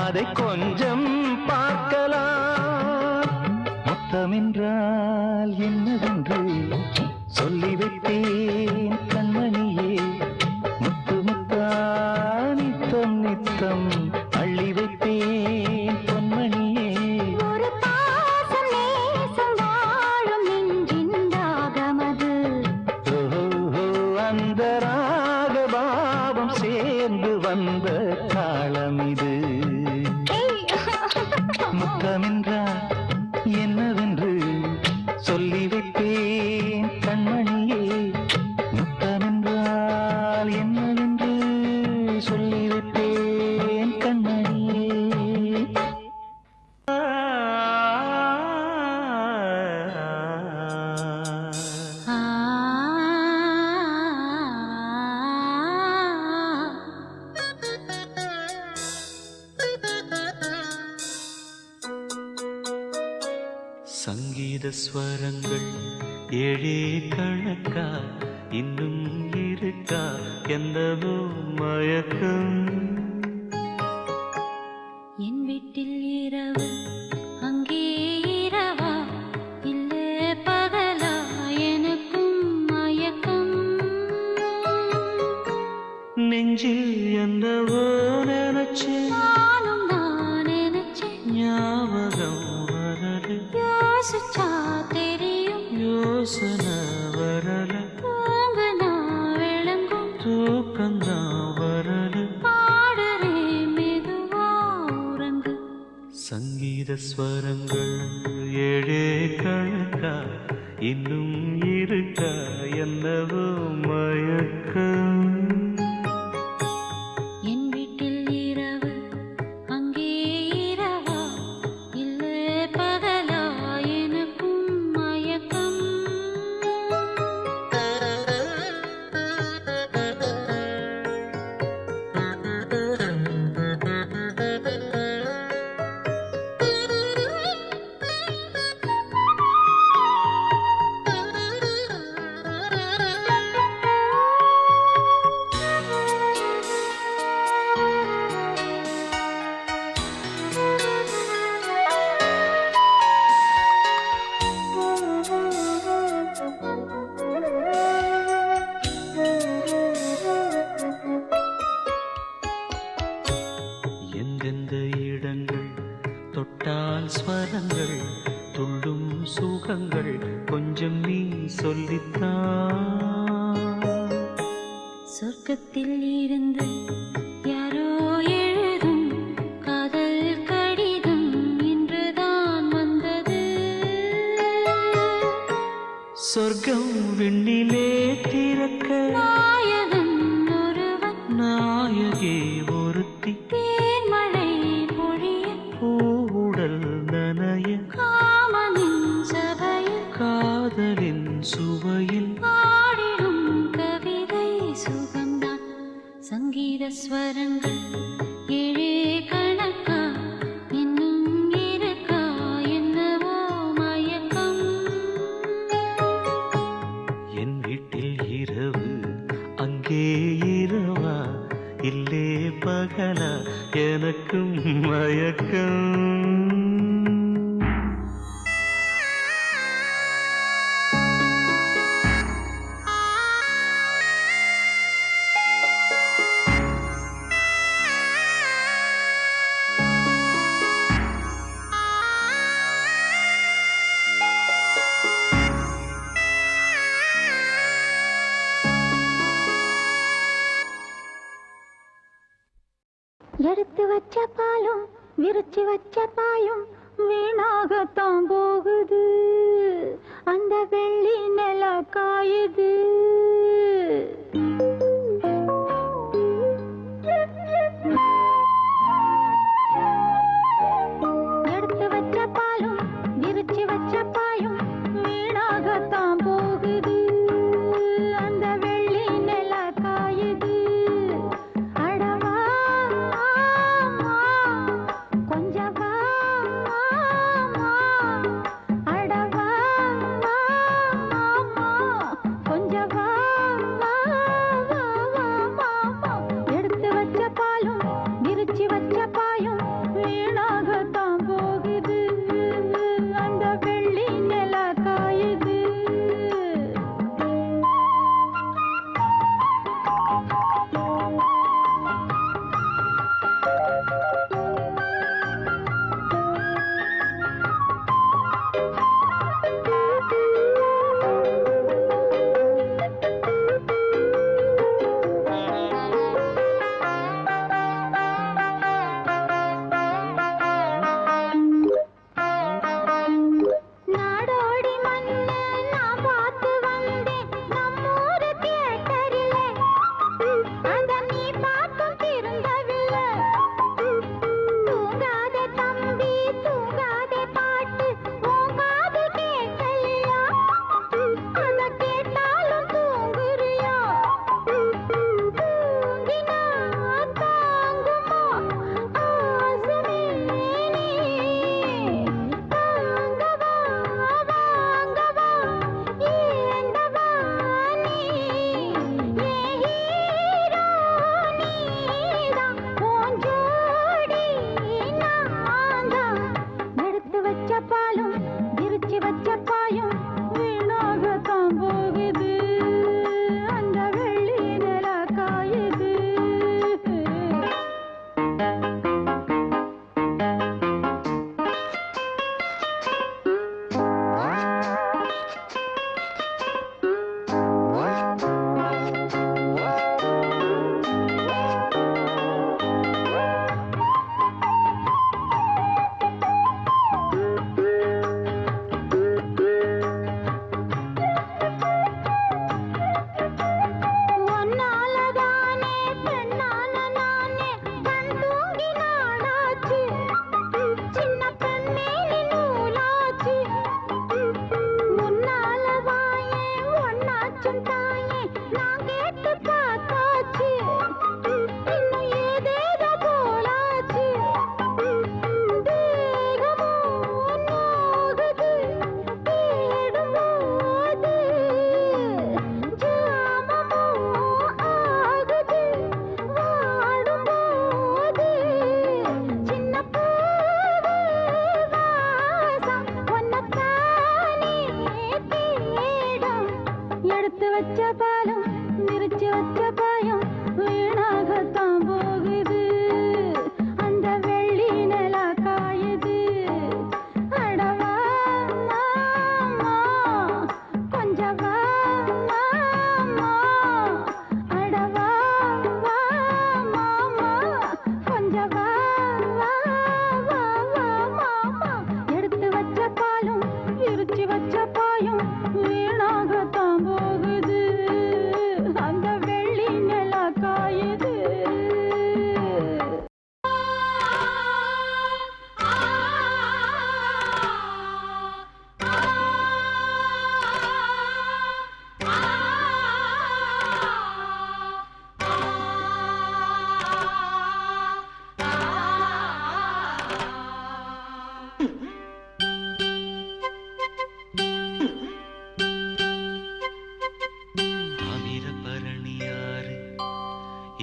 அதை கொஞ்சம் பார்க்கலாம் மொத்தமென்றால் என்னவென்று சொல்லி வைத்தேன் கண்மணியே முத்து முத்தா நித்தம் நித்தம் அள்ளி வைத்தேன் பொன்மணியே ஒரு பாசம் நேசம் வாழும் நெஞ்சின் ராகமது ஓஹோ அந்த ராகபாவம் சேர்ந்து வந்த காலம் இது முத்தமென்றால் என்னவென்று சொல்லி வைத்தேன் கண்மணியே முத்தமென்றால் என்னவென்று சொல்லி வைத்தேன் கண்மணியே ஆ சங்கீத ஸ்வரங்கள் ஏழே கணக்கா இன்னும் இருக்கா என்னவோ மயக்கம் என் வீட்டில் இரவு அங்கே இரவா இல்லை பகலா எனக்கும் மயக்கம் நெஞ்சில் என்னவோ நினைச்சு நானும் நான் நினைச்சேன் ஞாபகம் வரல யோசிச்சா தெரியும் யோசனை வரல தூங்க நான் விளங்கும் தூக்கந்தான் வரல பாடுறே மெதுவா உறங்கு சங்கீத ஸ்வரங்கள் ஏழே கணக்கா இன்னும் இருக்கா என்னவோ மயக்கம் என் வீட்டில் இரவு அங்கே இரவா இல்லை பகலா எனக்கும் மயக்கம் எந்தெந்த இடங்கள் தொட்டால் ஸ்வரங்கள் துள்ளும் சுகங்கள் கொஞ்சம் நீ சொல்லித்தான் சொர்க்கத்தில் இருந்து யாரோ எழுதும் காதல் கடிதம் இன்றுதான் வந்தது சொர்க்கம் விண்ணிலே திறக்க நாயகன் ஒருவன் நாயகே ஒருத்தி தேன்மழை பொழிய பூவுடல் நனைய காமனின் சபையில் காதலின் சுவையில் பாடிடும் கவிதை சுகம்தான் சங்கீத ஸ்வரங்கள் ஏழே கணக்கா இன்னும் இருக்கா என்னவோ மயக்கம் என் வீட்டில் இரவு அங்கே இரவா இல்லே பகலா எனக்கும் மயக்கம் எடுத்து வச்ச பாலும் விரிச்சு வச்ச பாயும் வீணாகத்தான் போகுது அந்த வெள்ளி நில காயுது எடுத்து வச்ச பாலும் விரிச்சு வச்ச பாயும் வீணாகத்தான் போகுது அந்த வெள்ளி நில காயுது அடவா கொஞ்சவா அடவா கொஞ்சவா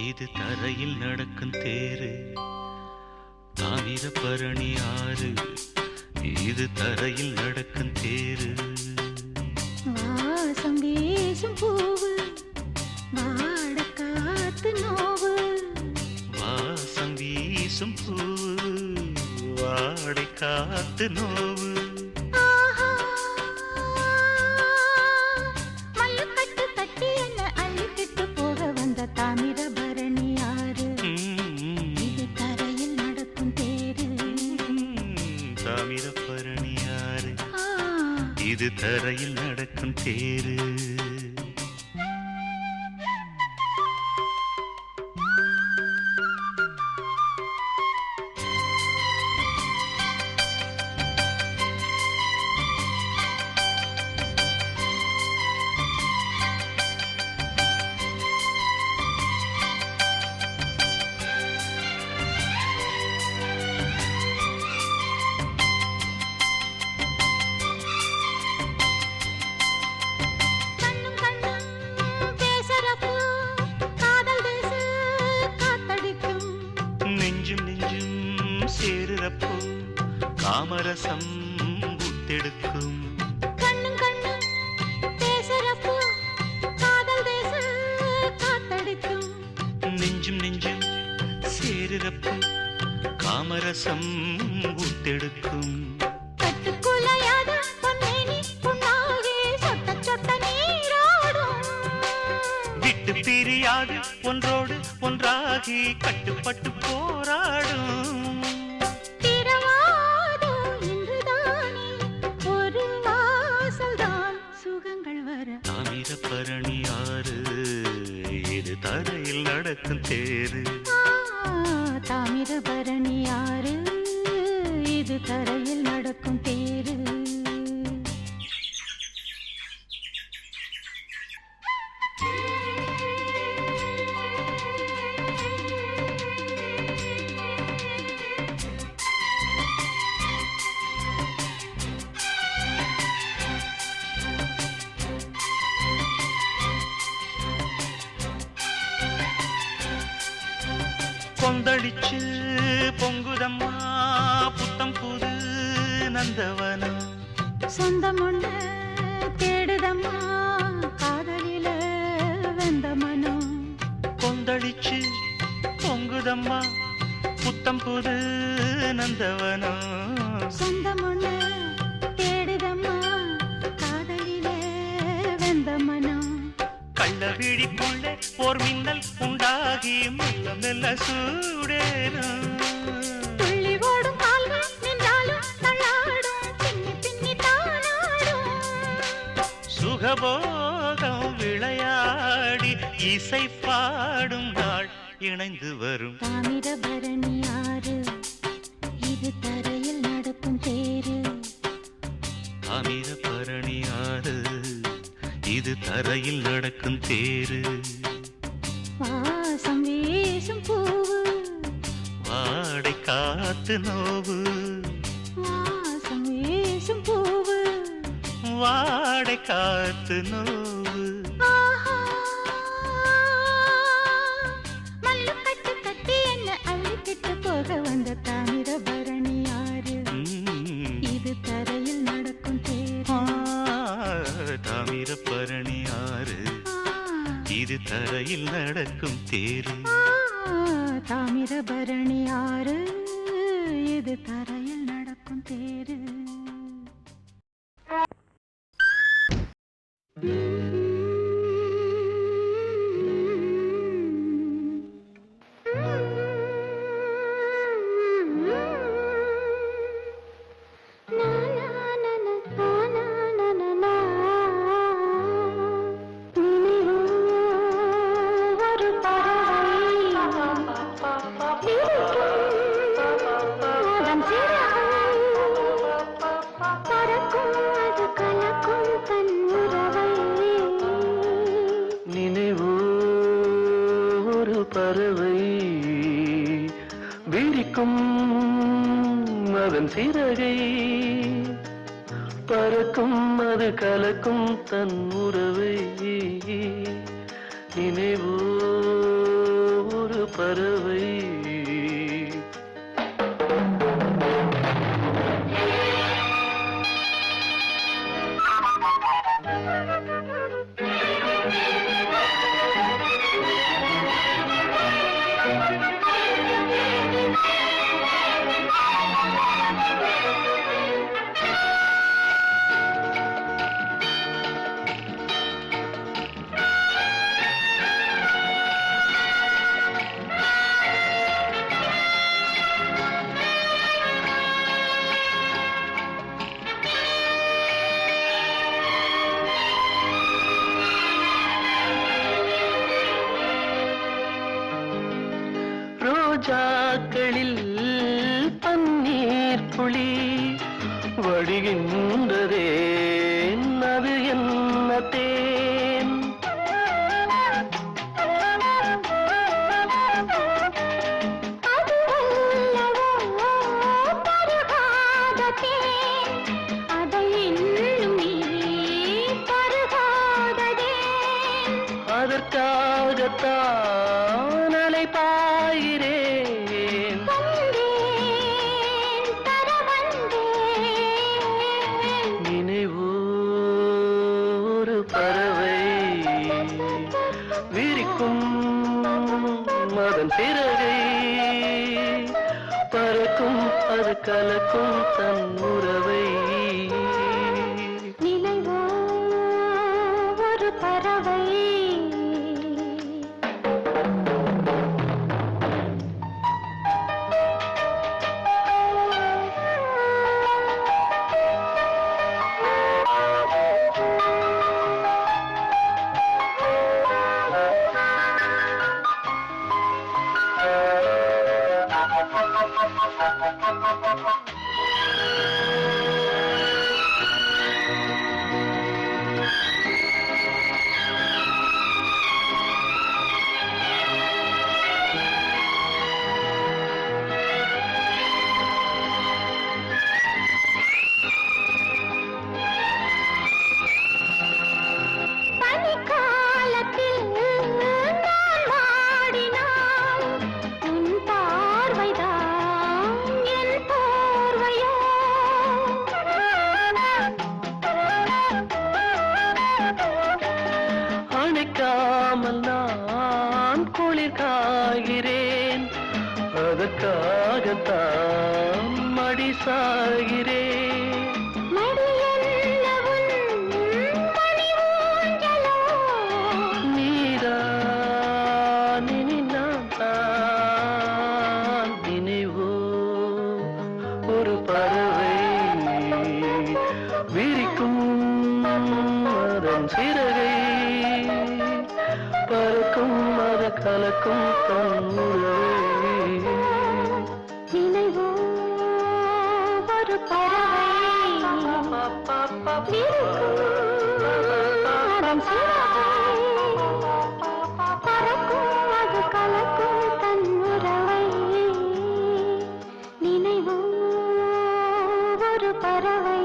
இது தரையில் நடக்கும் தேரு தாமிரபரணி ஆறு இது தரையில் நடக்கும் தேரு வாசம் வீசும் பூவு வாட காத்து நோவு வாசம் வீசும் பூவு வாடை காத்து நோவு ஆஹா மல்லுக்கட்டு கட்டி என்ன அள்ளிக்கிட்டு போக வந்த தாமிரபரணி ஆறு இது தரையில் நடக்கும் தேரு தாமிரபரணி ஆறு இது தரையில் நடக்கும் தேரு காமரசம் புத்தெடுக்கும் கண்ணும் கண்ணும் பேசுறப்போ காதல் தேச காத்தடிக்கும் நெஞ்சும் நெஞ்சும் சேருறப்போ காமரசம் புத்தெடுக்கும் கட்டுக்குலையாத பொன்னேனி புண்ணாகி சொட்ட சொட்ட நீராடும் விட்டு பிரியாது ஒன்றோடு ஒன்றாகி கட்டுப்பட்டு போராடும் தாமிரபரணி ஆறு இது தரையில் நடக்கும் தேரு தாமிரபரணி ஆறு இது தரையில் நடக்கும் தேரு கொந்தளிச்சு பொங்குதம்மா புத்தம் புது நந்தவனம் சொந்தம் ஒண்ணு தேடுதம்மா காதலில வெந்த மனம் கொந்தளிச்சு பொங்குதம்மா புத்தம் புது நந்தவனம் சொந்தம் ஒண்ணு தேடுதம்மா காதலில வெந்த மனம் கள்ள விழிக்குள்ளே போர் மின்னல் உண்டாகி மெல்ல மெல்ல சூடேறும் துள்ளி ஓடும் கால்கள் நின்றாலும் தள்ளாடும் பின்னி பின்னி தானாடும் சுகபோகம் விளையாடி இசை பாடும் நாள் இணைந்து வரும் தாமிரபரணி ஆறு இது தரையில் நடக்கும் தேரு தாமிரபரணி ஆறு இது தரையில் நடக்கும் தேரு வாசம் வீசும் பூவு வாடை காத்து நோவு வாசம் வீசும் பூவு வாடை காத்து நோவு ஆஹா மல்லுக்கட்டு கட்டி என்ன அள்ளிக்கிட்டு போக வந்த தாமிரபரணி ஆறு இது தரையில் நடக்கும் தேரு தாமிரபரணி ஆறு இது தரையில் நடக்கும் தேரு தாமிரபரணி ஆறு இது தரையில் நடக்கும் தேரு பறவை விரிக்கும் அதன் சிறகை பறக்கும் அது கலக்கும் தன் உறவை நினைவோ பறவை. ரோஜாக்களில் பன்னீர் துளி வடிகின்றதே, அது என்ன தேன்? அதற்காகத்தான் அலை பாய்கிறேன். நினைவோ ஒரு பறவை விரிக்கும் அதன் பிறகை, பறக்கும் அது கலக்கும் தன் உறவை. நினைவோ ஒரு பறவை அணைக்காமல் நான் குளிர் காய்கிறேன், அதற்காகத்தான் மடி சாகிறேன். நீதான் இனி நான் தான். நினைவோ ஒரு பறவை விரிக்கும் அதன் சிறகை, பறக்கும் அது கலக்கும் தன் உறவை. நினைவோ ஒரு பறவை அதன் சிறகை, பறக்கும் அது கலக்கும் தன் உறவை. நினைவோ ஒரு பறவை.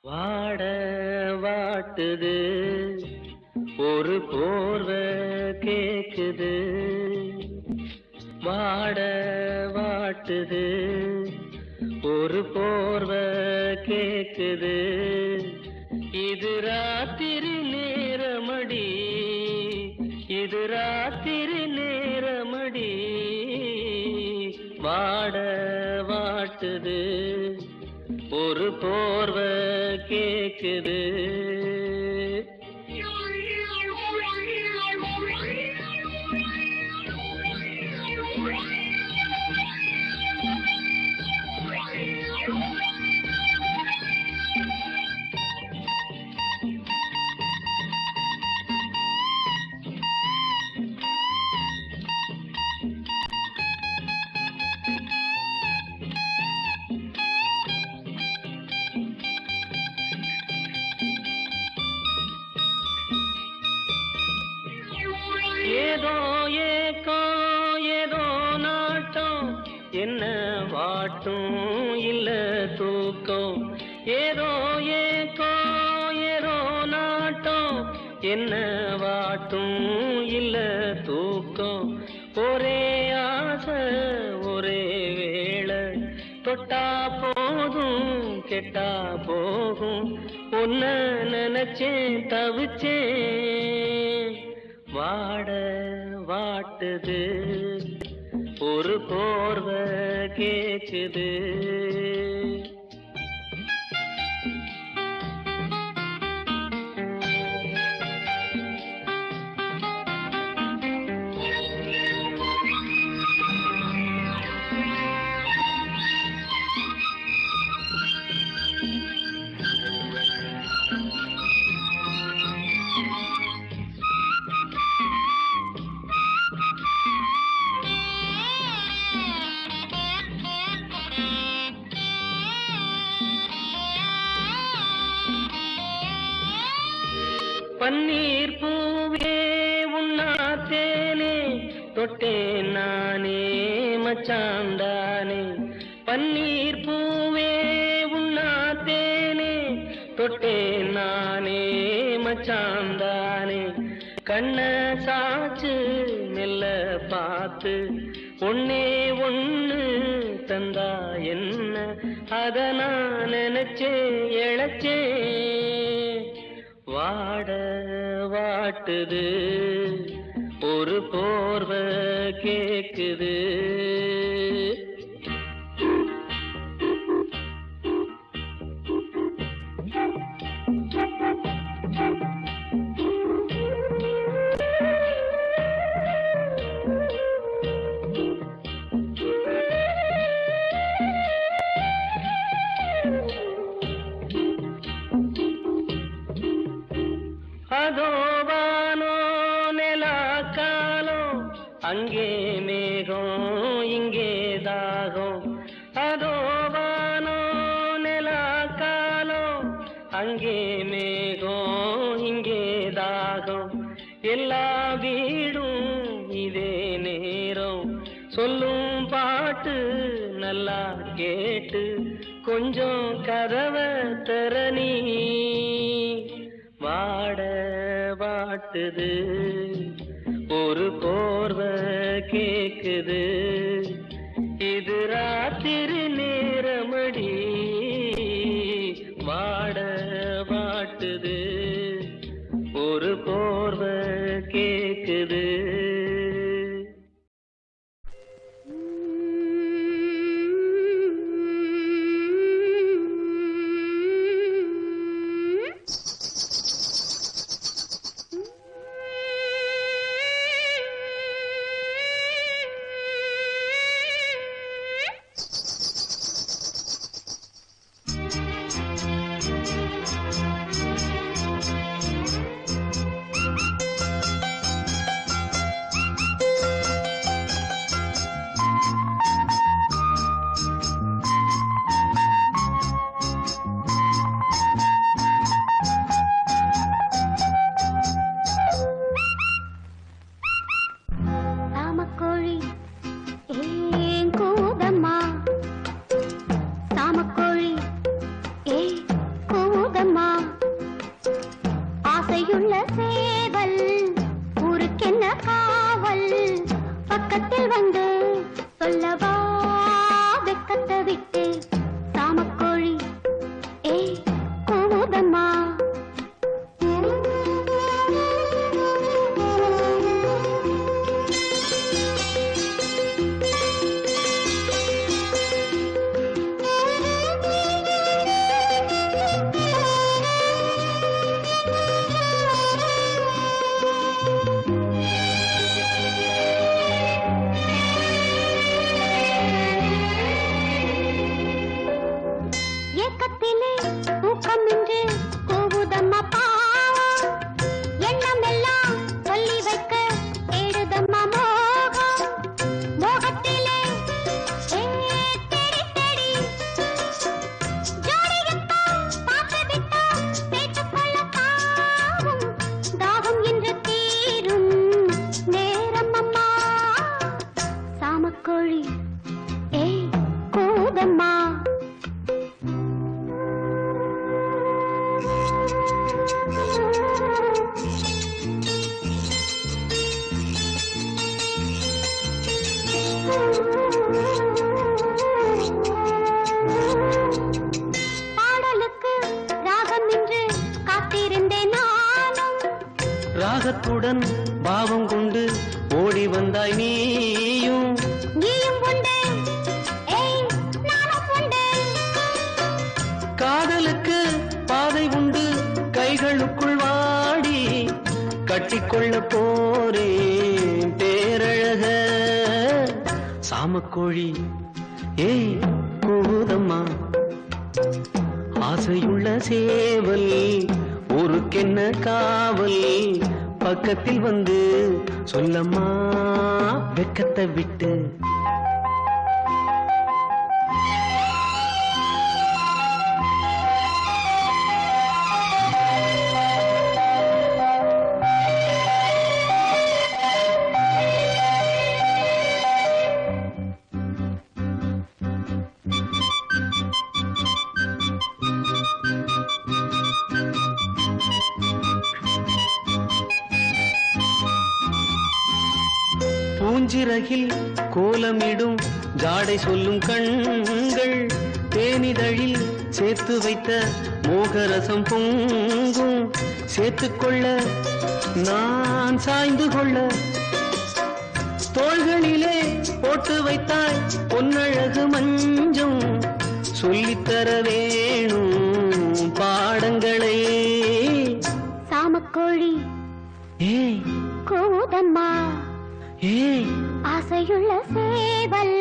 வாட வாட்டுது ஒரு போர்வை கேக்குது, வாட வாட்டுது ஒரு போர்வை கேக்குது. இது ராத்திரி நேரமடி, இது ராத்திரி நேரமடி, வாட வாட்டுது ஒரு போர்வை கேக்குது. ஏதோ ஏக்கம் ஏதோ நாட்டம், என்ன வாட்டும் இல்ல தூக்கம். ஏதோ ஏக்கம் ஏதோ நாட்டம், என்ன வாட்டும் இல்ல தூக்கம் ஒரே ஆசை ஒரே வேளை தொட்டா போதும் கெட்டா போகும் ஒன்ன நினைச்சேன் தவிச்சேன் வாட வாட்டுது ஒரு போர்வை கேக்குது பன்னீர் பூவே உண்ணாத்தேனே தொட்டேன் நானே மச்சாந்தானே பன்னீர் பூவே உண்ணாத்தேனே தொட்டேன் நானே மச்சாந்தானே கண்ண சாச்சு மெல்ல பார்த்து ஒன்னே ஒண்ணு தந்தா என்ன அத நான் நினைச்சே இழைச்சே வாட வாட்டுது ஒரு போர்வை கேக்குது அதோவானோ நிலாக்காலோ அங்கே மேகம் இங்கே தாகம் அதோவானோ நிலாக்காலோ அங்கே மேகம் இங்கே தாகம் எல்லா வீடும் இதே நேரம் சொல்லும் பாட்டு நல்லா கேட்டு கொஞ்சம் கதவை திறனி வாட வாட்டுது ஒரு போர்வை கேக்குது இது ராத்திரி நேரமடி வாட வாட்டுது ஒரு போர்வை கேக்குது காதலுடன் பாவம் கொண்டு ஓடி வந்தாய் நீயும். நீயும் உண்டு, ஏய் நானும் உண்டு. காதலுக்கு பாதை உண்டு, கைகளுக்குள் வாடி கட்டிக்கொள்ள போரே பேரழக சாமக்கோழி. ஏய் கூதம்மா, ஆசையுள்ள சேவல் ஊருக்கென்ன காவல், பக்கத்தில் வந்து சொல்லம்மா வெக்கத்தை விட்டு. பூஞ்சிறகில் கோலமிடும் ஜாடை சொல்லும் கண்கள், தேனிதழில் சேர்த்து வைத்த மோகரசம் பொங்கும். சேர்த்துக்கொள்ள நான் சாய்ந்து கொள்ள தோள்களிலே போட்டு வைத்தாய் பொன்னழகு மஞ்சம். சொல்லித்தர வேணும் பாடங்களை. சாமக்கோழி, ஏய் கூதம்மா, ஏய் ஆசையுள்ள சேவல்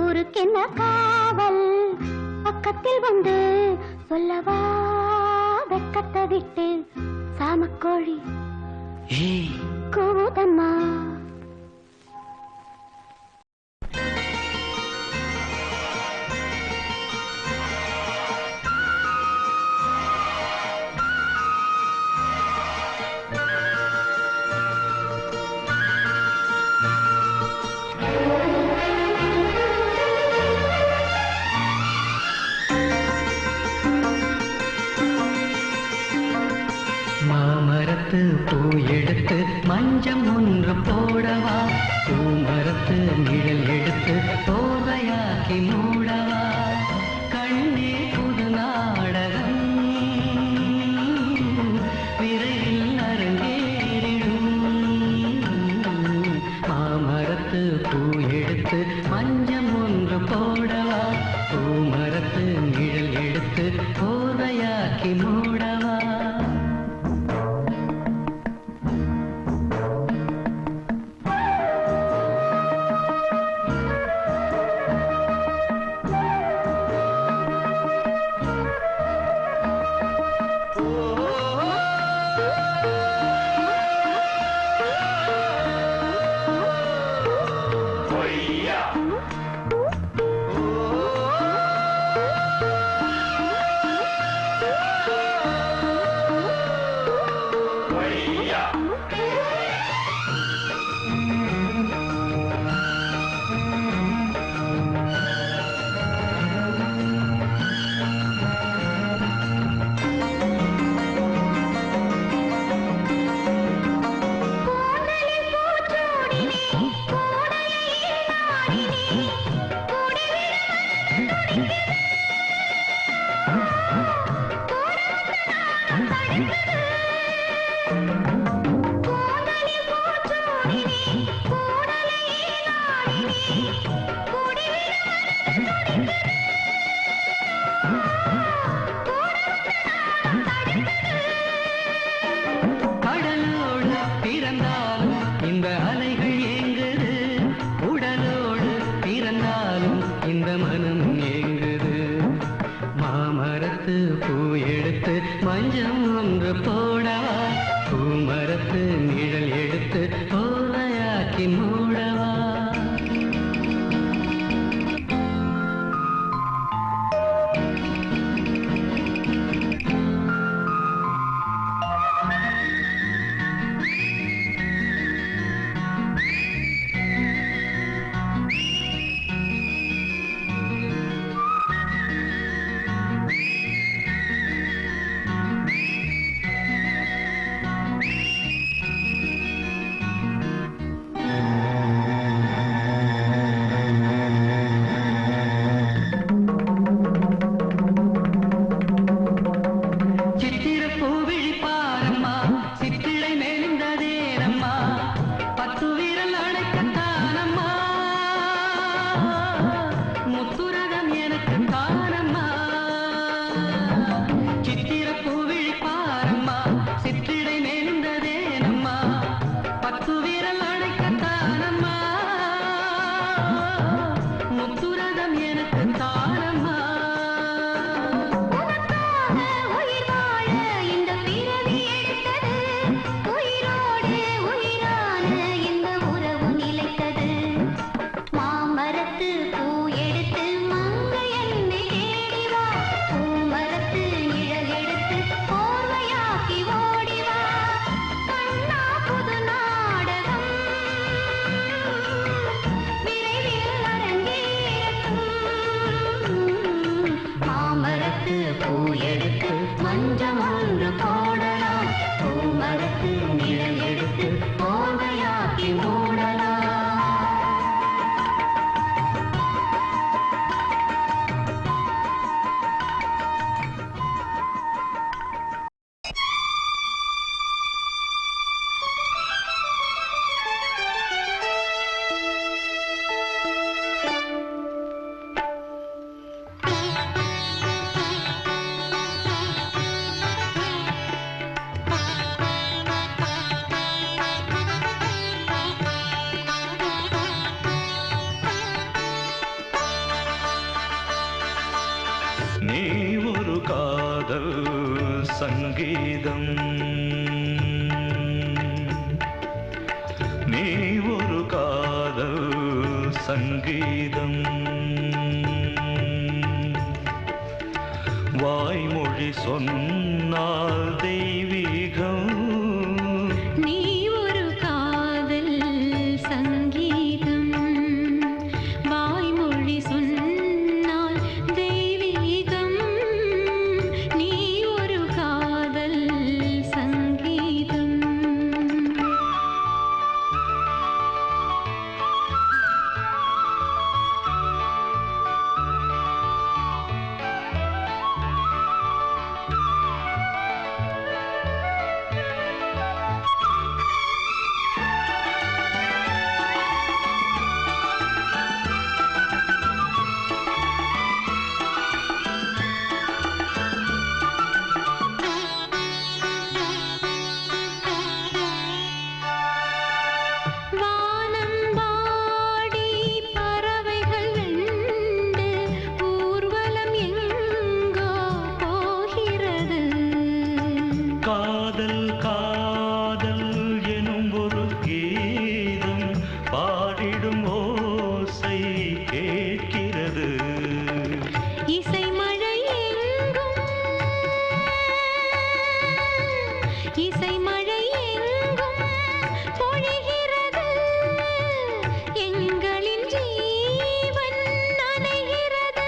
ஊருக்கென்ன காவல், பக்கத்தில் வந்து சொல்லவா வெக்கத்தை விட்டு. சாமக்கோழி, ஏய் கூதம்மா. மாமரத்து பூ எடுத்து மஞ்சம் ஒன்று போடவா, பூமரத்து நிழல் எடுத்து போதையாக்கி மூடவா. கண்ணே புது நாடகம் விரைவில் அரங்கேறிடும். மாமரத்து பூ எடுத்து மஞ்சம் ஒன்று போடவா, பூமரத்து நிழல் எடுத்து போதையாக்கி மூடவா. கடலோடு பிறந்தாலும் இந்த அலைகள் ஏங்குது, உடலோடு பிறந்தாலும் இந்த மனம் ஏங்குது. மாமரத்து பூ எடுத்து மஞ்சம் ஒன்று போடவா, பூமரத்து நிழல் எடுத்து போதையாக்கி மூடவா. சங்கீதம் நீ ஒரு காதல் சங்கீதம் வாய்மொழி சொன்னால் தெய்வீகம் நீ ஒரு காதல் சங்கீதம் வாய்மொழி சொன்னால் தெய்வீகம் நீ ஒரு காதல் சங்கீதம் வானம்பாடி பறவைகள் வெண்டு ஊர்வலம் எங்கோ போகிறது காதல் காதல் எனும் ஒரு கீதம் பாடிடும் ஓசை கேட்கிறது இசை மழை எங்கும் இசை மழை எங்கும் பொழிகிறது எங்களின் ஜீவன் நனைகிறது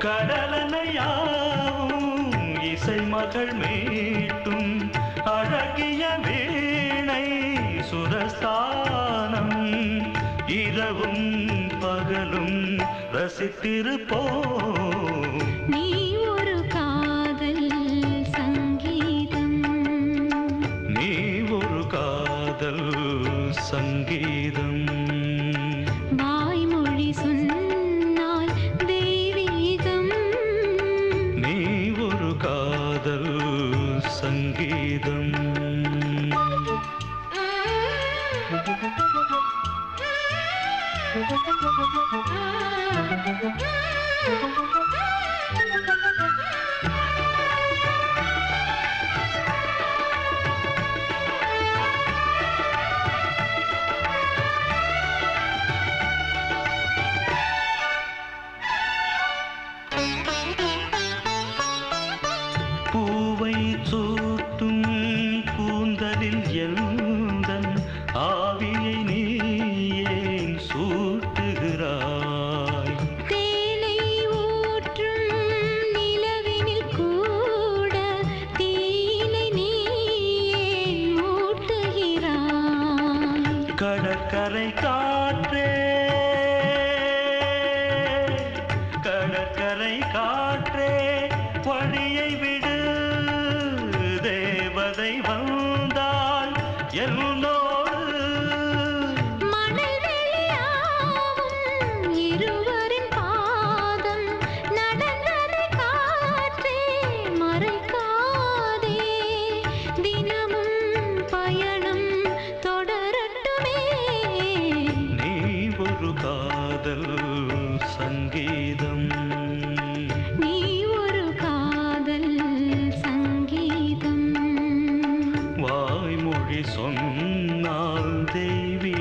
கடலனையாவும் இசை மகள் மீட்டும் அழகிய வீணை சுரஸ்தானம் இரவும் பகலும் ரசித்திருப்போம் நீ ஒரு காதல் சங்கீதம் நீ ஒரு காதல் சங்கீதம் வாய்மொழி சொன்னால் தெய்வீகம் நீ ஒரு காதல் சங்கீதம் பூவை சூட்டும் கூந்தலில் எந்தன் ஆவியை நீ ஏன் சூட்டுகிறாய் தேனை ஊற்றும் நிலவினில் கூட தீனை நீ ஏன் மூட்டுகிறாய் கடற்கரை காற்றே கடற்கரை காற்றே வழியை விடு தேவதை வந்தால் என்னோடு மணல் வெளியாகும் இருவரின் பாதம் நடந்ததை காற்றே மறைக்காதே தினமும் பயணம் தொடரட்டுமே நீ ஒரு காதல் சங்கீதம் நீ ஒரு காதல் சங்கீதம் வாய்மொழி சொன்னால் தெய்வீ